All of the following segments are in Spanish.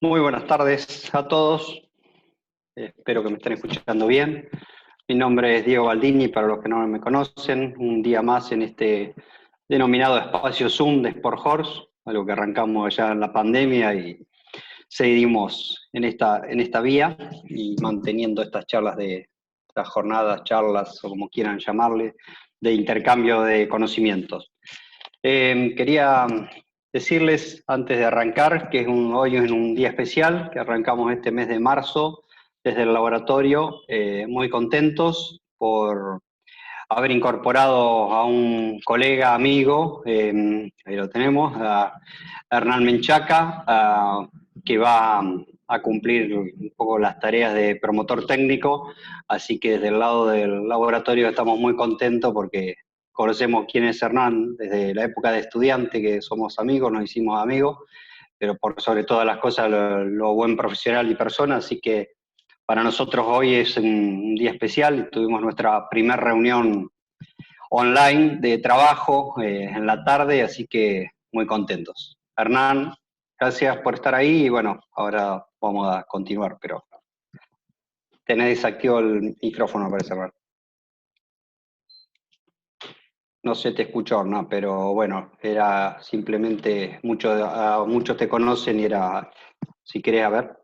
Muy buenas tardes a todos. Espero que me estén escuchando bien. Mi nombre es Diego Baldini, para los que no me conocen. Un día más en este denominado espacio Zoom de Sport Horse, algo que arrancamos ya en la pandemia y seguimos en esta vía y manteniendo estas estas jornadas, charlas o como quieran llamarle, de intercambio de conocimientos. Quería decirles antes de arrancar que hoy es un día especial, que arrancamos este mes de marzo desde el laboratorio, muy contentos por haber incorporado a un colega, amigo, ahí lo tenemos, a Hernán Menchaca, que va a cumplir un poco las tareas de promotor técnico, así que desde el lado del laboratorio estamos muy contentos porque conocemos quién es Hernán desde la época de estudiante, que somos amigos, nos hicimos amigos, pero por sobre todas las cosas lo buen profesional y persona, así que para nosotros hoy es un día especial. Tuvimos nuestra primera reunión online de trabajo en la tarde, así que muy contentos. Hernán, gracias por estar ahí y bueno, ahora vamos a continuar, pero tenés desactivado el micrófono, parece, Hernán. No se te escuchó, Hernán, pero bueno, era simplemente, muchos te conocen y era, si querés, a ver.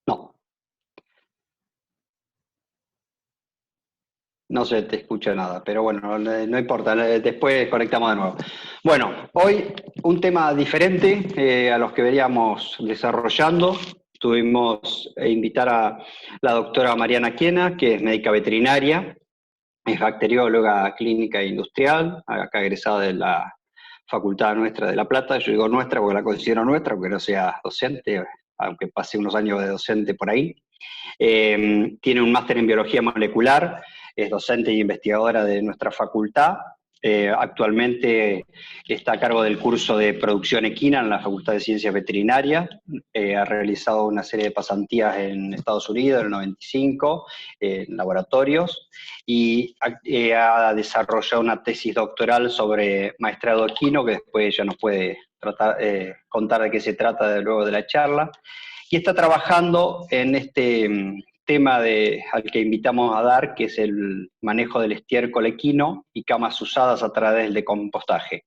No. No se te escucha nada, pero bueno, no importa, después conectamos de nuevo. Bueno, hoy un tema diferente a los que veníamos desarrollando. Tuvimos invitar a la doctora Mariana Quiena, que es médica veterinaria, es bacterióloga clínica e industrial, acá egresada de la facultad nuestra de La Plata. Yo digo nuestra porque la considero nuestra, porque no sea docente, aunque pase unos años de docente por ahí. Tiene un máster en biología molecular, es docente y investigadora de nuestra facultad. Actualmente está a cargo del curso de producción equina en la Facultad de Ciencias Veterinarias. Ha realizado una serie de pasantías en Estados Unidos en el 95, en laboratorios, y ha desarrollado una tesis doctoral sobre maestrado equino, que después ella nos puede contar de qué se trata luego de la charla. Y está trabajando en este tema al que invitamos a dar, que es el manejo del estiércol equino y camas usadas a través del compostaje.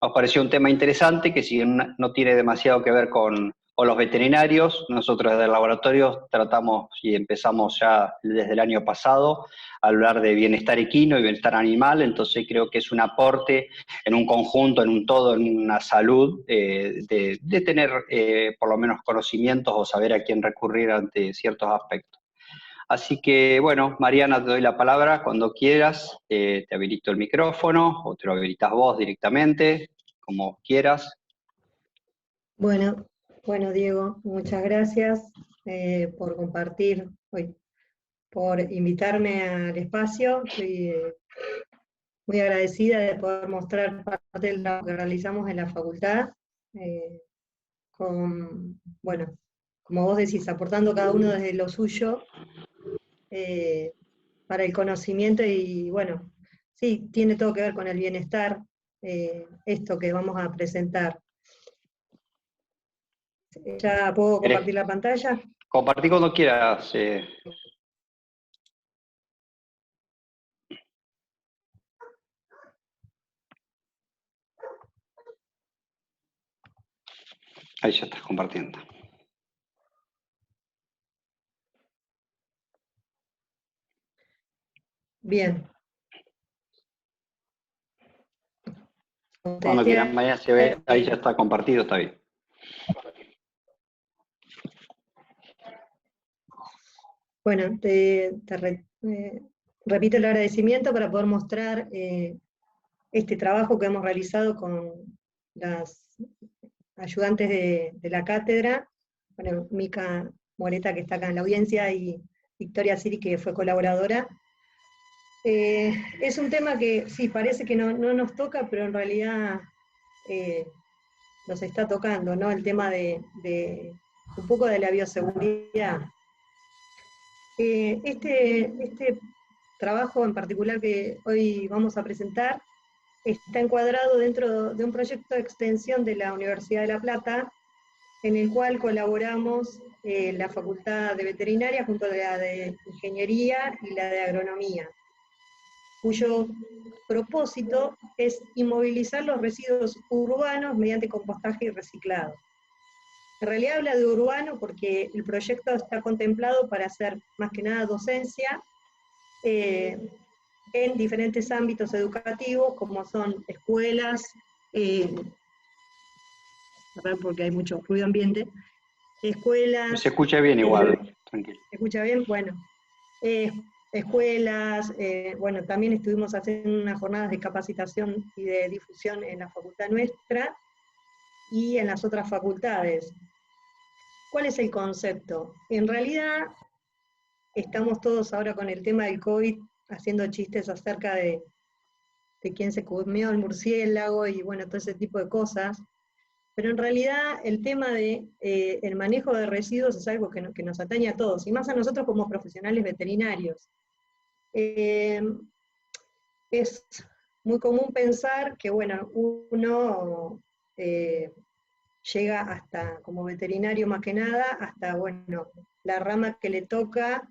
Nos pareció un tema interesante que, si bien no tiene demasiado que ver con los veterinarios, nosotros desde el laboratorio tratamos y empezamos ya desde el año pasado a hablar de bienestar equino y bienestar animal, entonces creo que es un aporte en un conjunto, en un todo, en una salud, de tener por lo menos conocimientos o saber a quién recurrir ante ciertos aspectos. Así que, bueno, Mariana, te doy la palabra cuando quieras, te habilito el micrófono o te lo habilitas vos directamente, como quieras. Bueno, Diego, muchas gracias por compartir hoy, por invitarme al espacio. Estoy muy agradecida de poder mostrar parte de lo que realizamos en la facultad, bueno, como vos decís, aportando cada uno desde lo suyo para el conocimiento y bueno, sí, tiene todo que ver con el bienestar, esto que vamos a presentar. ¿Ya puedo compartir la pantalla? Compartí cuando quieras. Ahí ya estás compartiendo. Bien. Cuando quieras, mañana se ve, ahí ya está compartido, está bien. Bueno, repito el agradecimiento para poder mostrar este trabajo que hemos realizado con las ayudantes de la cátedra, bueno, Mica Moreta, que está acá en la audiencia, y Victoria Siri, que fue colaboradora. Es un tema que sí, parece que no nos toca, pero en realidad nos está tocando, ¿no? El tema de un poco de la bioseguridad. Este trabajo en particular que hoy vamos a presentar está encuadrado dentro de un proyecto de extensión de la Universidad de La Plata, en el cual colaboramos la Facultad de Veterinaria junto a la de Ingeniería y la de Agronomía, cuyo propósito es inmovilizar los residuos urbanos mediante compostaje y reciclado. En realidad habla de urbano porque el proyecto está contemplado para hacer más que nada docencia en diferentes ámbitos educativos, como son escuelas, porque hay mucho ruido ambiente, escuelas... Se escucha bien igual, tranquilo. ¿Se escucha bien? Bueno. Escuelas, bueno, también estuvimos haciendo unas jornadas de capacitación y de difusión en la facultad nuestra y en las otras facultades. ¿Cuál es el concepto? En realidad, estamos todos ahora con el tema del COVID haciendo chistes acerca de quién se comió el murciélago y bueno, todo ese tipo de cosas, pero en realidad el tema de el manejo de residuos es algo que nos atañe a todos, y más a nosotros como profesionales veterinarios. Es muy común pensar que, bueno, uno llega hasta, como veterinario más que nada, hasta, bueno, la rama que le toca,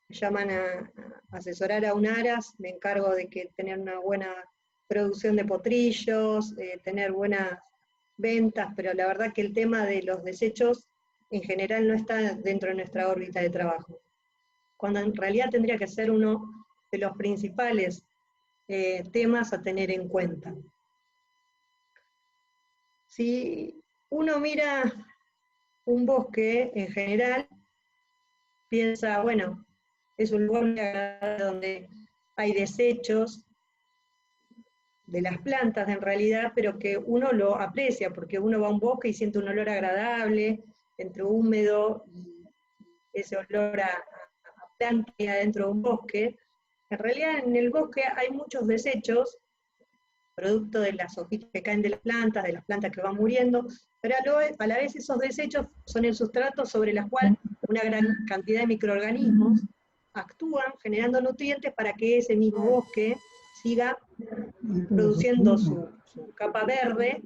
me llaman a asesorar a un aras, me encargo de que tener una buena producción de potrillos, tener buenas ventas, pero la verdad que el tema de los desechos en general no está dentro de nuestra órbita de trabajo, cuando en realidad tendría que ser uno de los principales temas a tener en cuenta. Si uno mira un bosque en general, piensa, bueno, es un lugar donde hay desechos de las plantas en realidad, pero que uno lo aprecia, porque uno va a un bosque y siente un olor agradable, entre húmedo, y ese olor a planta dentro de un bosque. En realidad en el bosque hay muchos desechos, producto de las hojitas que caen de las plantas que van muriendo, pero a la vez esos desechos son el sustrato sobre el cual una gran cantidad de microorganismos actúan generando nutrientes para que ese mismo bosque siga produciendo su capa verde.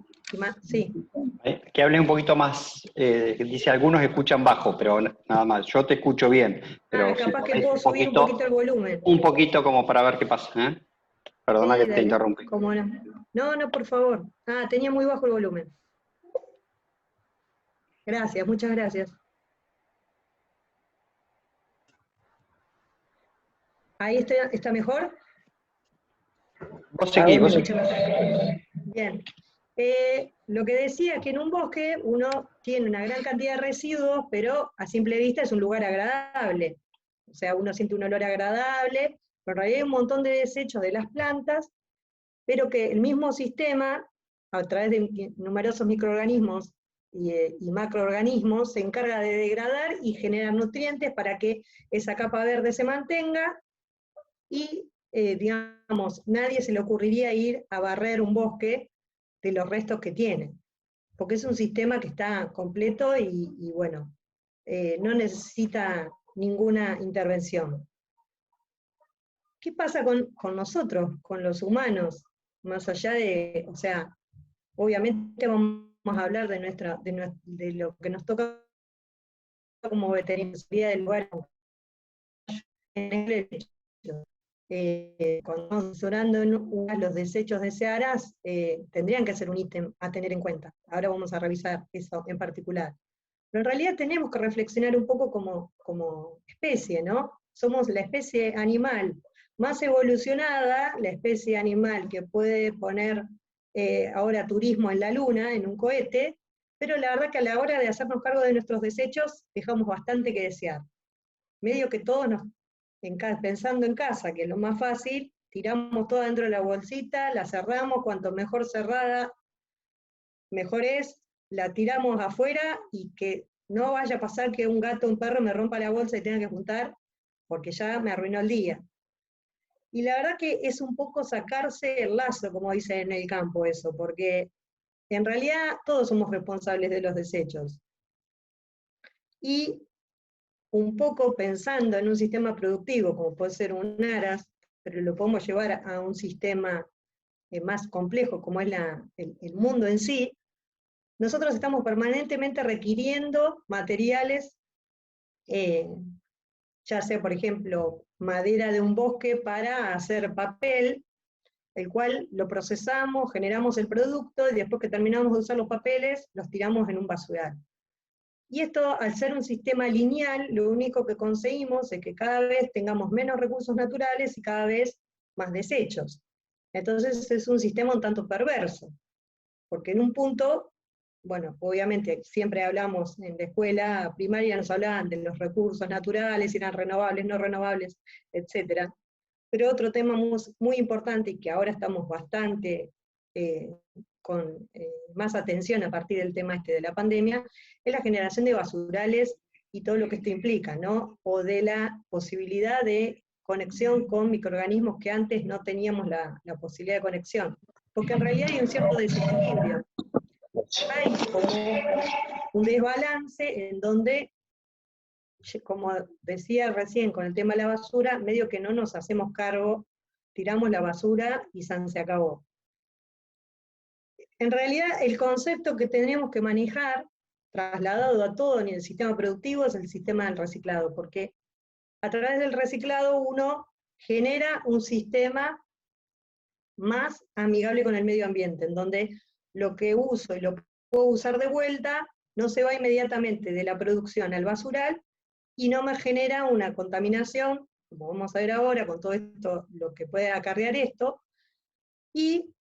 Sí. Que hable un poquito más, dice algunos escuchan bajo, pero nada más, yo te escucho bien. Pero Capaz que puedo subir un poquito el volumen. Un poquito como para ver qué pasa, ¿eh? Perdona Sí, que te interrumpí. ¿Cómo no? No, por favor. Tenía muy bajo el volumen. Gracias, muchas gracias. ¿Ahí está mejor? Vos seguís. Bien. Lo que decía es que en un bosque uno tiene una gran cantidad de residuos, pero a simple vista es un lugar agradable. O sea, uno siente un olor agradable, pero en realidad hay un montón de desechos de las plantas, pero que el mismo sistema, a través de numerosos microorganismos y macroorganismos, se encarga de degradar y generar nutrientes para que esa capa verde se mantenga, y digamos, nadie se le ocurriría ir a barrer un bosque de los restos que tiene, porque es un sistema que está completo y bueno, no necesita ninguna intervención. ¿Qué pasa con nosotros, con los humanos? Más allá de, o sea, obviamente vamos a hablar de lo que nos toca como veterinaria del lugar. Cuando estamos asesorando los desechos de Searas, tendrían que ser un ítem a tener en cuenta. Ahora vamos a revisar eso en particular. Pero en realidad tenemos que reflexionar un poco como especie, ¿no? Somos la especie animal más evolucionada, la especie animal que puede poner ahora turismo en la luna, en un cohete, pero la verdad que a la hora de hacernos cargo de nuestros desechos, dejamos bastante que desear. Medio que todos pensando en casa, que es lo más fácil, tiramos todo dentro de la bolsita, la cerramos, cuanto mejor cerrada, mejor es, la tiramos afuera y que no vaya a pasar que un gato o un perro me rompa la bolsa y tenga que juntar, porque ya me arruinó el día. Y la verdad que es un poco sacarse el lazo, como dicen en el campo eso, porque en realidad todos somos responsables de los desechos. Y un poco pensando en un sistema productivo, como puede ser un aras, pero lo podemos llevar a un sistema más complejo, como es el mundo en sí, nosotros estamos permanentemente requiriendo materiales, ya sea, por ejemplo, madera de un bosque para hacer papel, el cual lo procesamos, generamos el producto, y después que terminamos de usar los papeles, los tiramos en un basural. Y esto, al ser un sistema lineal, lo único que conseguimos es que cada vez tengamos menos recursos naturales y cada vez más desechos. Entonces es un sistema un tanto perverso, porque en un punto, bueno, obviamente siempre hablamos en la escuela primaria, nos hablaban de los recursos naturales, si eran renovables, no renovables, etc. Pero otro tema muy importante y que ahora estamos bastante con más atención a partir del tema de la pandemia, es la generación de basurales y todo lo que esto implica, ¿no? O de la posibilidad de conexión con microorganismos que antes no teníamos la posibilidad de conexión. Porque en realidad hay un cierto desequilibrio. Hay como un desbalance en donde, como decía recién con el tema de la basura, medio que no nos hacemos cargo, tiramos la basura y se acabó. En realidad el concepto que tenemos que manejar, trasladado a todo en el sistema productivo, es el sistema del reciclado, porque a través del reciclado uno genera un sistema más amigable con el medio ambiente, en donde lo que uso y lo puedo usar de vuelta no se va inmediatamente de la producción al basural, y no me genera una contaminación, como vamos a ver ahora, con todo esto, lo que puede acarrear esto, y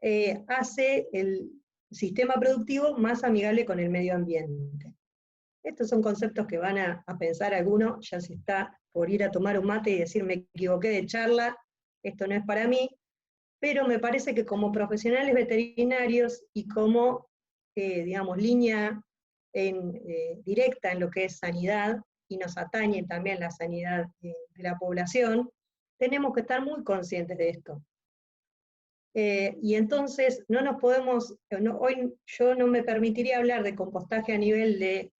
hace el sistema productivo más amigable con el medio ambiente. Estos son conceptos que van a pensar algunos, ya se está por ir a tomar un mate y decir, me equivoqué de charla, esto no es para mí, pero me parece que como profesionales veterinarios y como, digamos, línea directa en lo que es sanidad, y nos atañe también la sanidad de la población, tenemos que estar muy conscientes de esto. Y entonces no nos podemos, hoy yo no me permitiría hablar de compostaje a nivel de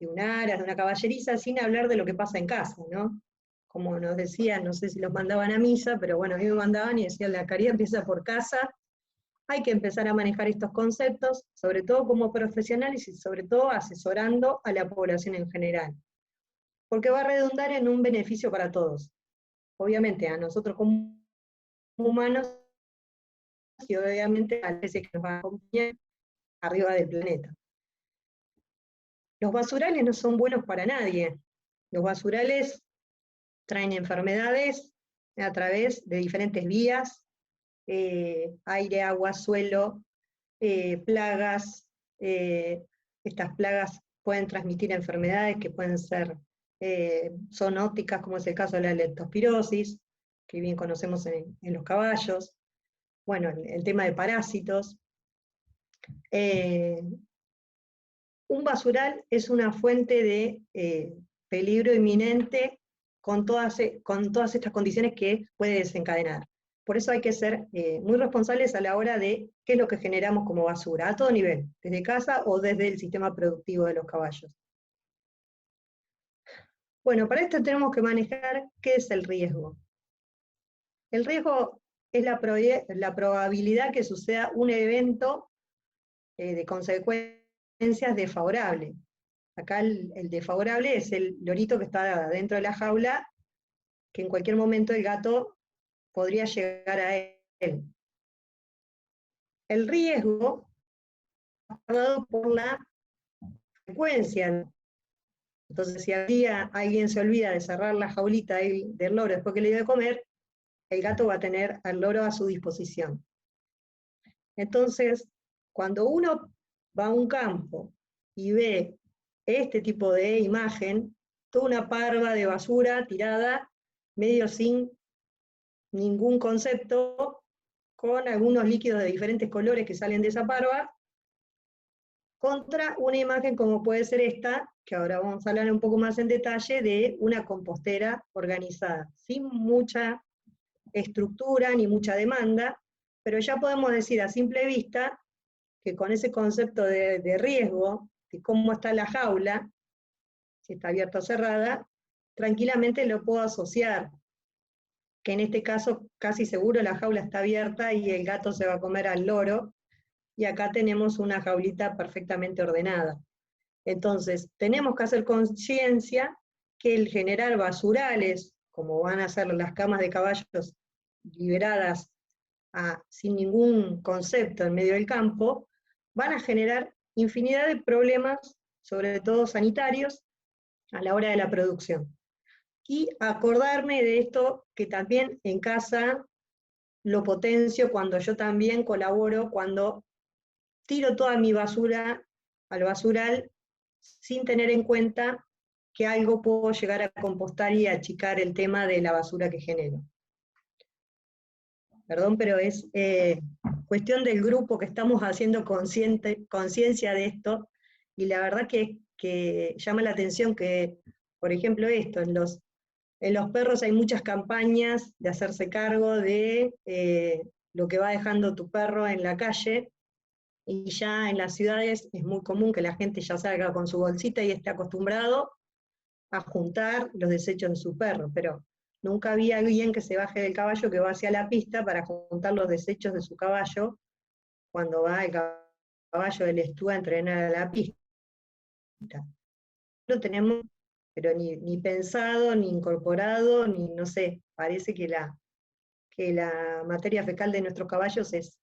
un aras, de una caballeriza, sin hablar de lo que pasa en casa, ¿no? Como nos decían, no sé si los mandaban a misa, pero bueno, a mí me mandaban y decían, la caridad empieza por casa, hay que empezar a manejar estos conceptos, sobre todo como profesionales y sobre todo asesorando a la población en general, porque va a redundar en un beneficio para todos. Obviamente a nosotros como humanos y obviamente a la especie que nos va a acompañar arriba del planeta. Los basurales no son buenos para nadie. Los basurales traen enfermedades a través de diferentes vías, aire, agua, suelo, plagas. Estas plagas pueden transmitir enfermedades que pueden ser zoonóticas, como es el caso de la leptospirosis, que bien conocemos en los caballos. Bueno, el tema de parásitos. Un basural es una fuente de peligro inminente con todas estas condiciones que puede desencadenar. Por eso hay que ser muy responsables a la hora de qué es lo que generamos como basura, a todo nivel, desde casa o desde el sistema productivo de los caballos. Bueno, para esto tenemos que manejar qué es el riesgo. El riesgo es la probabilidad que suceda un evento de consecuencias desfavorables. Acá el desfavorable es el lorito que está dentro de la jaula, que en cualquier momento el gato podría llegar a él. El riesgo está dado por la frecuencia. Entonces, si alguien se olvida de cerrar la jaulita del loro después que le dio de comer, el gato va a tener al loro a su disposición. Entonces, cuando uno va a un campo y ve este tipo de imagen, toda una parva de basura tirada, medio sin ningún concepto, con algunos líquidos de diferentes colores que salen de esa parva, contra una imagen como puede ser esta, que ahora vamos a hablar un poco más en detalle, de una compostera organizada, sin mucha estructura ni mucha demanda, pero ya podemos decir a simple vista que con ese concepto de riesgo, de cómo está la jaula, si está abierta o cerrada, tranquilamente lo puedo asociar, que en este caso casi seguro la jaula está abierta y el gato se va a comer al loro, y acá tenemos una jaulita perfectamente ordenada. Entonces, tenemos que hacer conciencia que el generar basurales, como van a ser las camas de caballos liberadas sin ningún concepto en medio del campo, van a generar infinidad de problemas, sobre todo sanitarios, a la hora de la producción. Y acordarme de esto que también en casa lo potencio cuando yo también colaboro, cuando tiro toda mi basura al basural sin tener en cuenta que algo puedo llegar a compostar y achicar el tema de la basura que genero. Perdón, pero es cuestión del grupo que estamos haciendo conciencia de esto, y la verdad que llama la atención que, por ejemplo, esto, en los perros hay muchas campañas de hacerse cargo de lo que va dejando tu perro en la calle, y ya en las ciudades es muy común que la gente ya salga con su bolsita y esté acostumbrado a juntar los desechos de su perro, pero nunca había alguien que se baje del caballo, que va hacia la pista para juntar los desechos de su caballo cuando va el caballo del estúa a entrenar a la pista. No tenemos, pero ni pensado, ni incorporado, ni no sé, parece que la materia fecal de nuestros caballos es,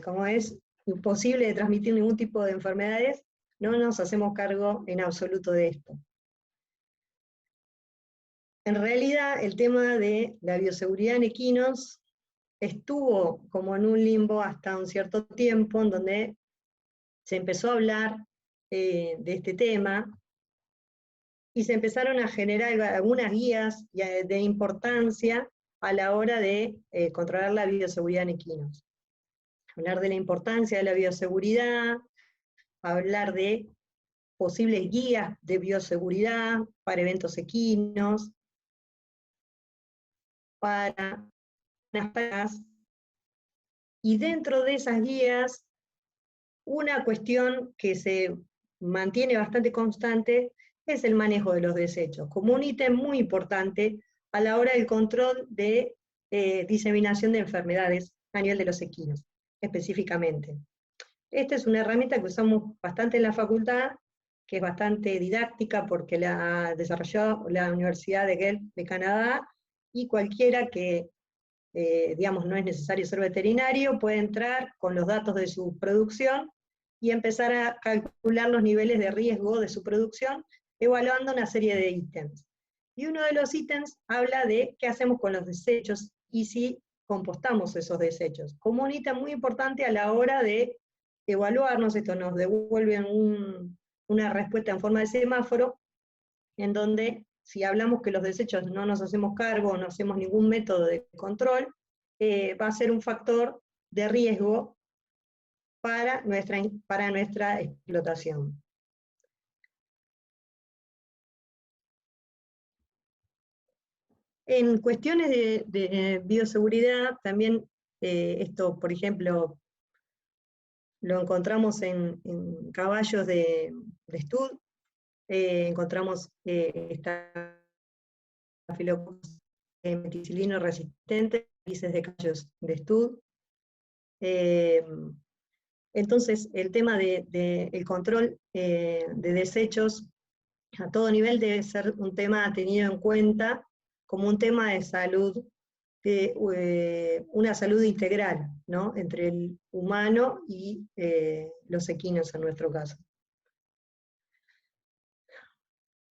como es imposible de transmitir ningún tipo de enfermedades, no nos hacemos cargo en absoluto de esto. En realidad, el tema de la bioseguridad en equinos estuvo como en un limbo hasta un cierto tiempo, en donde se empezó a hablar de este tema, y se empezaron a generar algunas guías de importancia a la hora de controlar la bioseguridad en equinos. Hablar de la importancia de la bioseguridad, hablar de posibles guías de bioseguridad para eventos equinos, para unas plagas, y dentro de esas guías, una cuestión que se mantiene bastante constante es el manejo de los desechos, como un ítem muy importante a la hora del control de diseminación de enfermedades a nivel de los equinos, específicamente. Esta es una herramienta que usamos bastante en la facultad, que es bastante didáctica porque la desarrolló la Universidad de Guelph de Canadá, y cualquiera que, digamos, no es necesario ser veterinario, puede entrar con los datos de su producción y empezar a calcular los niveles de riesgo de su producción, evaluando una serie de ítems. Y uno de los ítems habla de qué hacemos con los desechos y si compostamos esos desechos, como un ítem muy importante a la hora de evaluarnos. Esto nos devuelve una respuesta en forma de semáforo, en donde si hablamos que los desechos no nos hacemos cargo, no hacemos ningún método de control, va a ser un factor de riesgo para nuestra explotación. En cuestiones de bioseguridad, también esto, por ejemplo, lo encontramos en caballos de stud, encontramos Staphylococcus meticilino resistente, índices de caballos de stud. Entonces, el tema del control de desechos a todo nivel debe ser un tema tenido en cuenta como un tema de salud, una salud integral, ¿no?, entre el humano y los equinos en nuestro caso.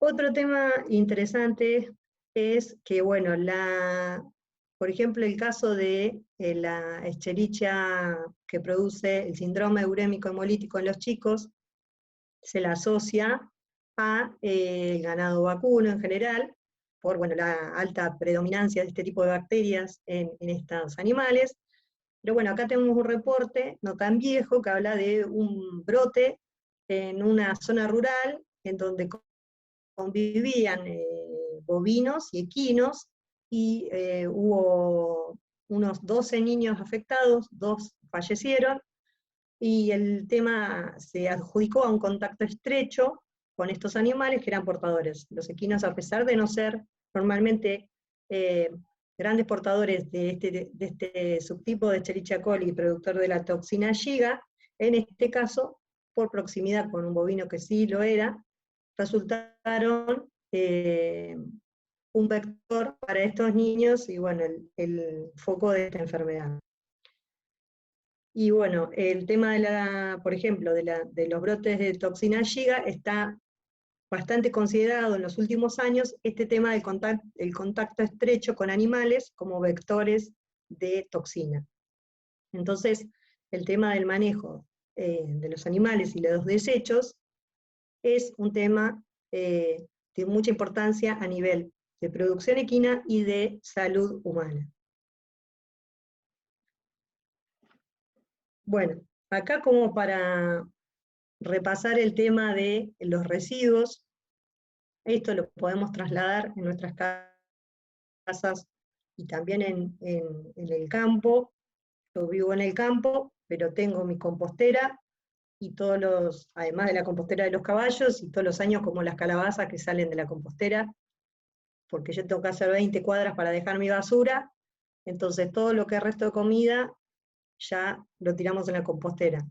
Otro tema interesante es que, bueno, por ejemplo, el caso de la Escherichia que produce el síndrome urémico hemolítico en los chicos, se la asocia a el ganado vacuno en general, por, bueno, la alta predominancia de este tipo de bacterias en estos animales. Pero bueno, acá tenemos un reporte no tan viejo que habla de un brote en una zona rural en donde convivían bovinos y equinos, y hubo unos 12 niños afectados, 2 fallecieron, y el tema se adjudicó a un contacto estrecho con estos animales que eran portadores. Los equinos, a pesar de no ser normalmente grandes portadores de este subtipo de Escherichia coli, productor de la toxina Shiga, en este caso, por proximidad con un bovino que sí lo era, resultaron un vector para estos niños y bueno, el foco de esta enfermedad. Y bueno, el tema por ejemplo, de los brotes de toxina Shiga está bastante considerado en los últimos años este tema del contacto estrecho con animales como vectores de toxina. Entonces, el tema del manejo de los animales y de los desechos es un tema de mucha importancia a nivel de producción equina y de salud humana. Bueno, acá como para repasar el tema de los residuos, esto lo podemos trasladar en nuestras casas y también en el campo. Yo vivo en el campo, pero tengo mi compostera, y además de la compostera de los caballos, y todos los años como las calabazas que salen de la compostera, porque yo tengo que hacer 20 cuadras para dejar mi basura, entonces todo lo que es resto de comida ya lo tiramos en la compostera.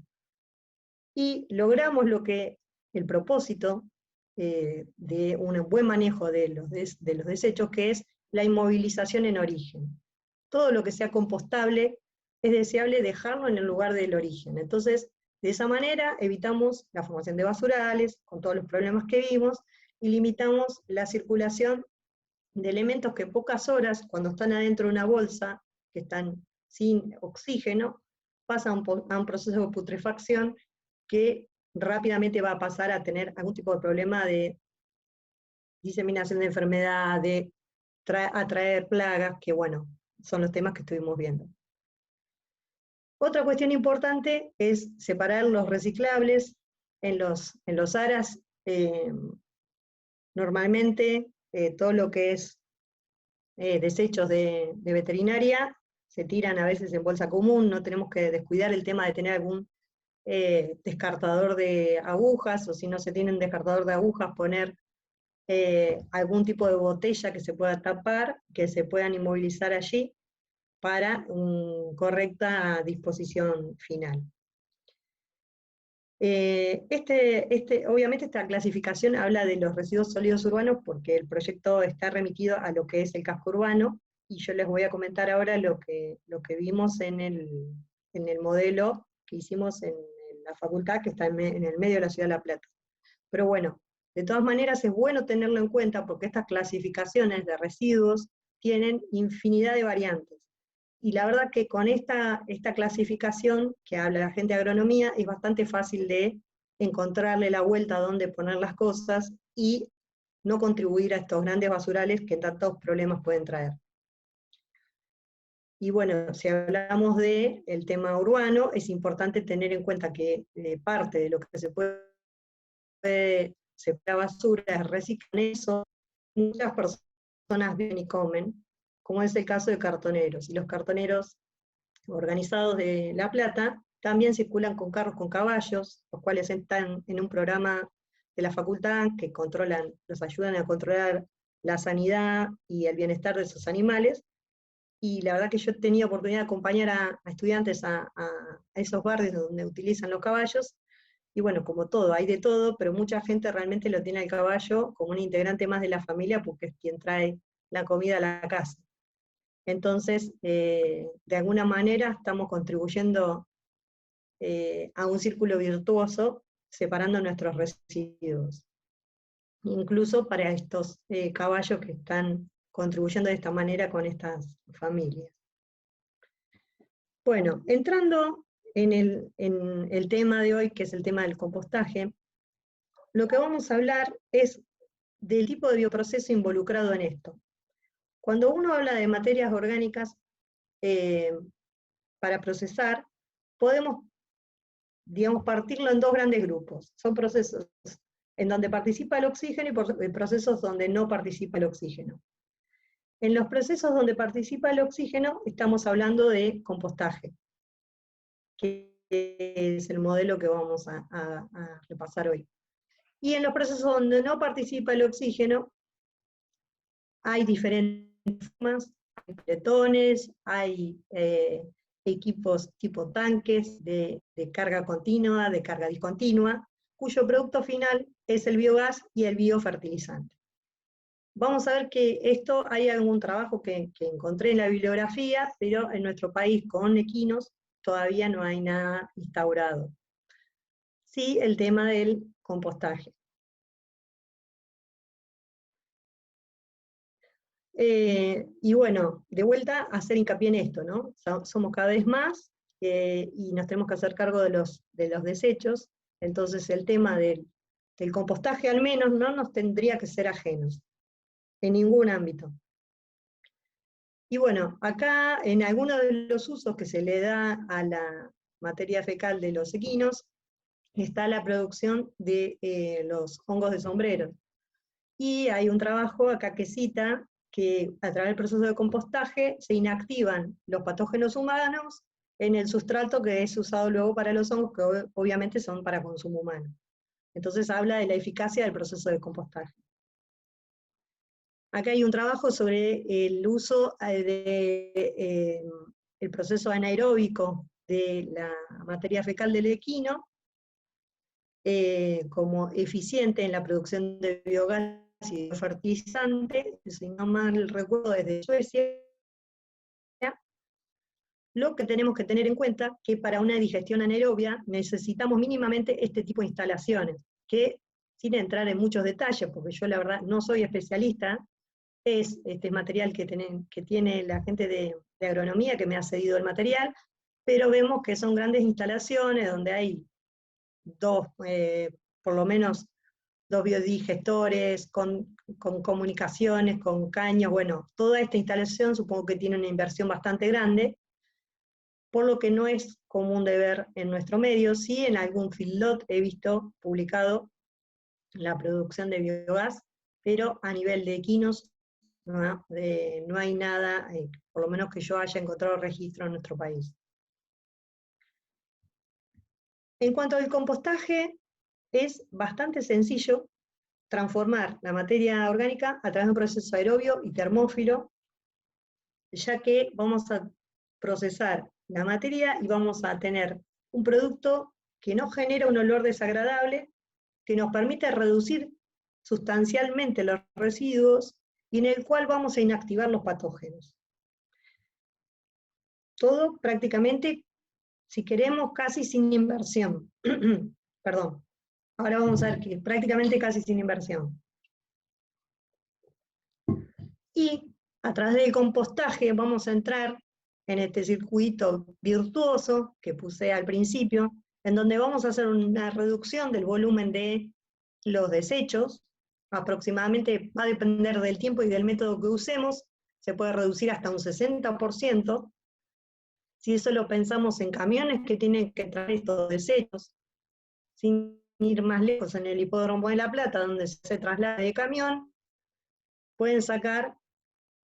Y logramos el propósito de un buen manejo de los desechos, que es la inmovilización en origen. Todo lo que sea compostable es deseable dejarlo en el lugar del origen. Entonces, de esa manera evitamos la formación de basurales, con todos los problemas que vimos, y limitamos la circulación de elementos que pocas horas, cuando están adentro de una bolsa, que están sin oxígeno, pasan a un proceso de putrefacción que rápidamente va a pasar a tener algún tipo de problema de diseminación de enfermedad, de atraer plagas, que bueno, son los temas que estuvimos viendo. Otra cuestión importante es separar los reciclables en los ARAS. Normalmente todo lo que es desechos de veterinaria se tiran a veces en bolsa común, no tenemos que descuidar el tema de tener algún descartador de agujas, o si no se tiene un descartador de agujas, poner algún tipo de botella que se pueda tapar, que se puedan inmovilizar allí para correcta disposición final. Obviamente esta clasificación habla de los residuos sólidos urbanos porque el proyecto está remitido a lo que es el casco urbano, y yo les voy a comentar ahora lo que vimos en el modelo que hicimos en la facultad, que está en el medio de la ciudad de La Plata. Pero bueno, de todas maneras es bueno tenerlo en cuenta porque estas clasificaciones de residuos tienen infinidad de variantes. Y la verdad que con esta clasificación que habla la gente de agronomía es bastante fácil de encontrarle la vuelta a dónde poner las cosas y no contribuir a estos grandes basurales que tantos problemas pueden traer. Y bueno, si hablamos del tema urbano, es importante tener en cuenta que parte de lo que se puede separar basura es reciclar eso. Muchas personas viven y comen, como es el caso de cartoneros, y los cartoneros organizados de La Plata también circulan con carros con caballos, los cuales están en un programa de la facultad que los ayudan a controlar la sanidad y el bienestar de esos animales, y la verdad que yo he tenido oportunidad de acompañar a estudiantes a esos barrios donde utilizan los caballos, y bueno, como todo, hay de todo, pero mucha gente realmente lo tiene al caballo como un integrante más de la familia porque es quien trae la comida a la casa. Entonces, de alguna manera estamos contribuyendo a un círculo virtuoso separando nuestros residuos, incluso para estos caballos que están contribuyendo de esta manera con estas familias. Bueno, entrando en el tema de hoy, que es el tema del compostaje, lo que vamos a hablar es del tipo de bioproceso involucrado en esto. Cuando uno habla de materias orgánicas para procesar, podemos, digamos, partirlo en dos grandes grupos. Son procesos en donde participa el oxígeno y procesos donde no participa el oxígeno. En los procesos donde participa el oxígeno estamos hablando de compostaje, que es el modelo que vamos a repasar hoy. Y en los procesos donde no participa el oxígeno hay diferentes formas hay peletones, hay equipos tipo tanques de carga continua, de carga discontinua, cuyo producto final es el biogás y el biofertilizante. Vamos a ver que esto hay algún trabajo que encontré en la bibliografía, pero en nuestro país con equinos todavía no hay nada instaurado. Sí, el tema del compostaje. Y bueno, de vuelta a hacer hincapié en esto, ¿no? Somos cada vez más y nos tenemos que hacer cargo de los desechos, entonces el tema del compostaje al menos no nos tendría que ser ajenos, en ningún ámbito. Y bueno, acá en algunos de los usos que se le da a la materia fecal de los equinos, está la producción de los hongos de sombrero. Y hay un trabajo acá que cita que a través del proceso de compostaje se inactivan los patógenos humanos en el sustrato que es usado luego para los hongos, que obviamente son para consumo humano. Entonces habla de la eficacia del proceso de compostaje. Acá hay un trabajo sobre el uso del proceso anaeróbico de la materia fecal del equino como eficiente en la producción de biogás y de fertilizante, si no mal recuerdo desde Suecia. Lo que tenemos que tener en cuenta que para una digestión anaerobia necesitamos mínimamente este tipo de instalaciones, que sin entrar en muchos detalles, porque yo la verdad no soy especialista, es este material que tiene la gente de agronomía que me ha cedido el material, pero vemos que son grandes instalaciones donde hay por lo menos dos biodigestores, con comunicaciones, con caños, bueno, toda esta instalación supongo que tiene una inversión bastante grande, por lo que no es común de ver en nuestro medio. Sí, en algún feedlot he visto publicado la producción de biogás, pero a nivel de equinos no hay nada, por lo menos que yo haya encontrado registro en nuestro país. En cuanto al compostaje, es bastante sencillo transformar la materia orgánica a través de un proceso aerobio y termófilo, ya que vamos a procesar la materia y vamos a tener un producto que no genera un olor desagradable, que nos permite reducir sustancialmente los residuos y en el cual vamos a inactivar los patógenos. Todo prácticamente, si queremos, casi sin inversión. Perdón. Ahora vamos a ver que prácticamente casi sin inversión. Y a través del compostaje vamos a entrar en este circuito virtuoso que puse al principio, en donde vamos a hacer una reducción del volumen de los desechos, aproximadamente va a depender del tiempo y del método que usemos, se puede reducir hasta un 60%, si eso lo pensamos en camiones que tienen que traer estos desechos, sin ir más lejos, en el hipódromo de La Plata, donde se traslada de camión, pueden sacar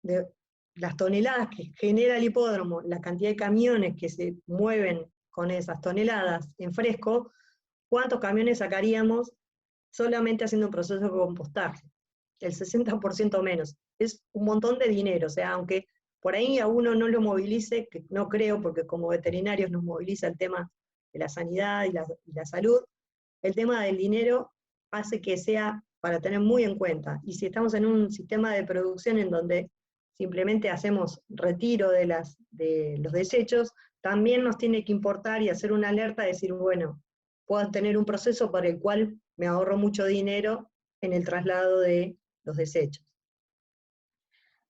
de las toneladas que genera el hipódromo, la cantidad de camiones que se mueven con esas toneladas en fresco, ¿cuántos camiones sacaríamos solamente haciendo un proceso de compostaje? El 60% menos. Es un montón de dinero, o sea, aunque por ahí a uno no lo movilice, que no creo, porque como veterinarios nos moviliza el tema de la sanidad y la salud, el tema del dinero hace que sea para tener muy en cuenta. Y si estamos en un sistema de producción en donde simplemente hacemos retiro de los desechos, también nos tiene que importar y hacer una alerta, decir, bueno, puedo tener un proceso para el cual me ahorro mucho dinero en el traslado de los desechos.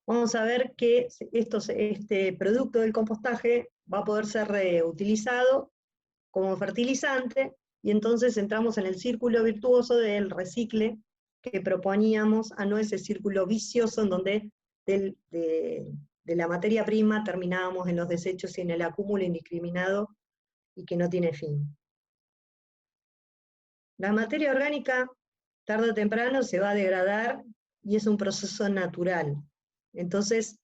Vamos a ver que este producto del compostaje va a poder ser reutilizado como fertilizante, y entonces entramos en el círculo virtuoso del recicle que proponíamos, a no ese círculo vicioso en donde de la materia prima terminábamos en los desechos y en el acúmulo indiscriminado y que no tiene fin. La materia orgánica, tarde o temprano, se va a degradar y es un proceso natural. Entonces,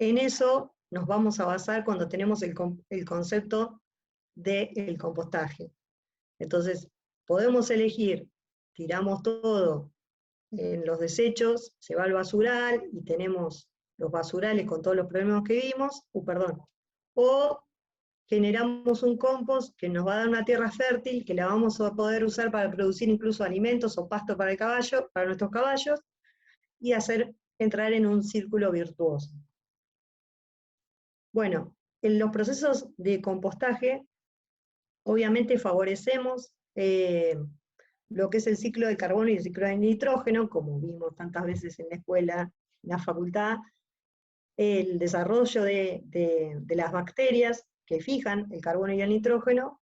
en eso nos vamos a basar cuando tenemos el concepto del compostaje. Entonces, podemos elegir, tiramos todo en los desechos, se va al basural y tenemos los basurales con todos los problemas que vimos, o generamos un compost que nos va a dar una tierra fértil, que la vamos a poder usar para producir incluso alimentos o pasto para el caballo, para nuestros caballos, y hacer entrar en un círculo virtuoso. Bueno, en los procesos de compostaje, obviamente favorecemos lo que es el ciclo de carbono y el ciclo de nitrógeno, como vimos tantas veces en la escuela, en la facultad, el desarrollo de las bacterias que fijan el carbono y el nitrógeno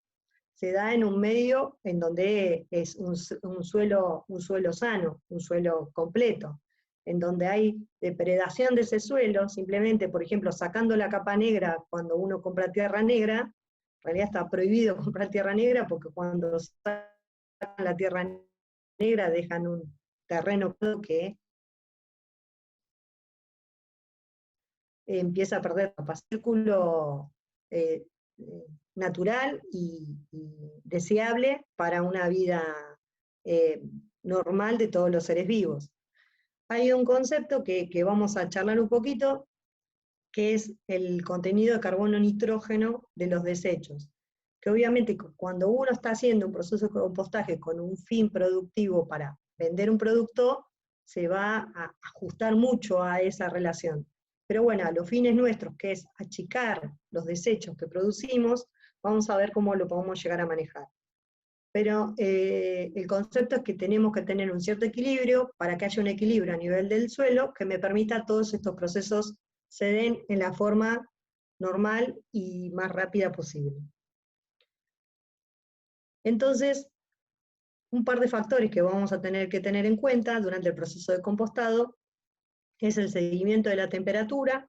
se da en un medio en donde es un suelo sano, un suelo completo, en donde hay depredación de ese suelo, simplemente, por ejemplo, sacando la capa negra cuando uno compra tierra negra, en realidad está prohibido comprar tierra negra porque cuando sacan la tierra negra dejan un terreno que empieza a perder el círculo natural y deseable para una vida normal de todos los seres vivos. Hay un concepto que vamos a charlar un poquito, que es el contenido de carbono-nitrógeno de los desechos. Que obviamente cuando uno está haciendo un proceso de compostaje con un fin productivo para vender un producto, se va a ajustar mucho a esa relación. Pero bueno, a los fines nuestros, que es achicar los desechos que producimos, vamos a ver cómo lo podemos llegar a manejar. Pero el concepto es que tenemos que tener un cierto equilibrio para que haya un equilibrio a nivel del suelo que me permita todos estos procesos se den en la forma normal y más rápida posible. Entonces, un par de factores que vamos a tener que tener en cuenta durante el proceso de compostado es el seguimiento de la temperatura,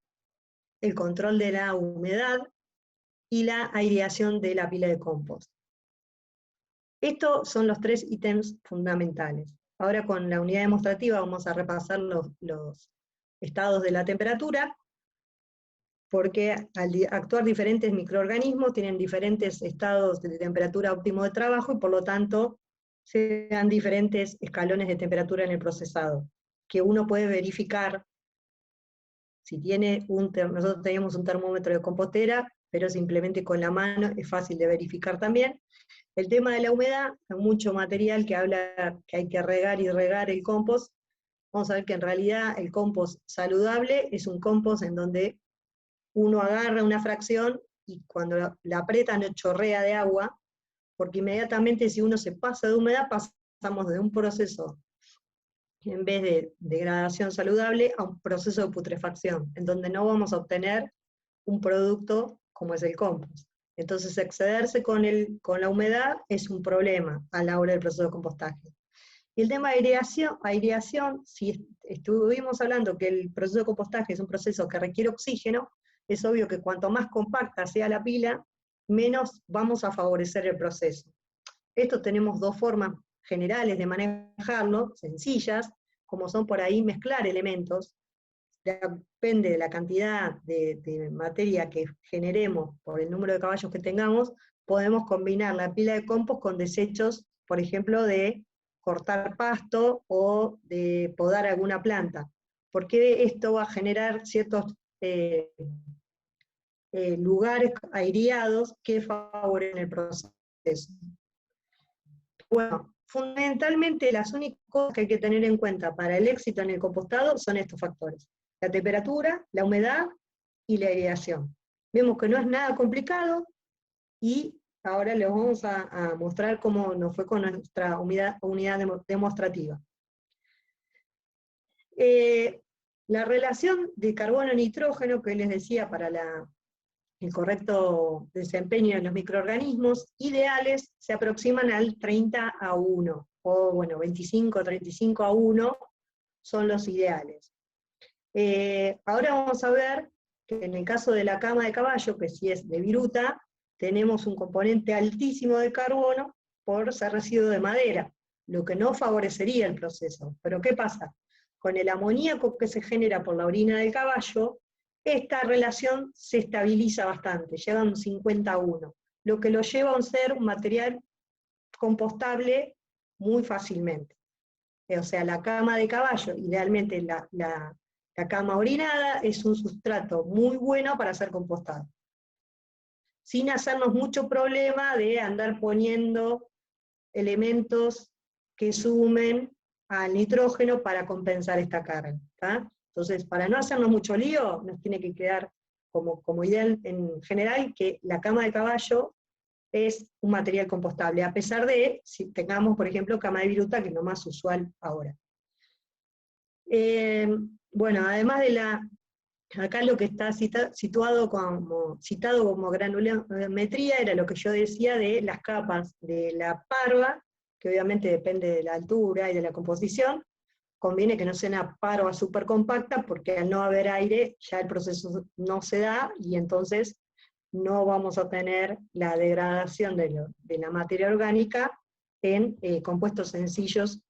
el control de la humedad y la aireación de la pila de compost. Estos son los 3 ítems fundamentales. Ahora con la unidad demostrativa vamos a repasar los estados de la temperatura, porque al actuar diferentes microorganismos tienen diferentes estados de temperatura óptimo de trabajo y por lo tanto se dan diferentes escalones de temperatura en el procesado, que uno puede verificar si tiene nosotros tenemos un termómetro de compostera, pero simplemente con la mano es fácil de verificar también. El tema de la humedad, hay mucho material que habla que hay que regar y regar el compost. Vamos a ver que en realidad el compost saludable es un compost en donde uno agarra una fracción y cuando la aprieta no chorrea de agua, porque inmediatamente si uno se pasa de humedad, pasamos de un proceso, en vez de degradación saludable, a un proceso de putrefacción, en donde no vamos a obtener un producto como es el compost. Entonces excederse con la humedad es un problema a la hora del proceso de compostaje. Y el tema de aireación, si estuvimos hablando que el proceso de compostaje es un proceso que requiere oxígeno, es obvio que cuanto más compacta sea la pila, menos vamos a favorecer el proceso. Esto tenemos 2 formas generales de manejarlo, sencillas, como son por ahí mezclar elementos, depende de la cantidad de materia que generemos por el número de caballos que tengamos, podemos combinar la pila de compost con desechos, por ejemplo, de cortar pasto o de podar alguna planta, porque esto va a generar ciertos lugares aireados que favorecen el proceso. Bueno, fundamentalmente las únicas cosas que hay que tener en cuenta para el éxito en el compostado son estos factores: la temperatura, la humedad y la aireación. Vemos que no es nada complicado y ahora les vamos a mostrar cómo nos fue con nuestra unidad demostrativa. La relación de carbono-nitrógeno que les decía para el correcto desempeño de los microorganismos ideales se aproximan al 30:1, o bueno, 25-35:1 son los ideales. Ahora vamos a ver que en el caso de la cama de caballo, que si es de viruta, tenemos un componente altísimo de carbono por ser residuo de madera, lo que no favorecería el proceso. Pero ¿qué pasa? Con el amoníaco que se genera por la orina del caballo, esta relación se estabiliza bastante, llega a un 50:1, lo que lo lleva a ser un material compostable muy fácilmente. O sea, la cama de caballo, idealmente la La cama orinada es un sustrato muy bueno para ser compostado, sin hacernos mucho problema de andar poniendo elementos que sumen al nitrógeno para compensar esta carga. ¿tá? Entonces, para no hacernos mucho lío, nos tiene que quedar como idea en general que la cama de caballo es un material compostable, a pesar de si tengamos, por ejemplo, cama de viruta, que es lo más usual ahora. Bueno, además de acá lo que está citado como granulometría era lo que yo decía de las capas de la parva, que obviamente depende de la altura y de la composición. Conviene que no sea una parva súper compacta, porque al no haber aire ya el proceso no se da, y entonces no vamos a tener la degradación de la materia orgánica en compuestos sencillos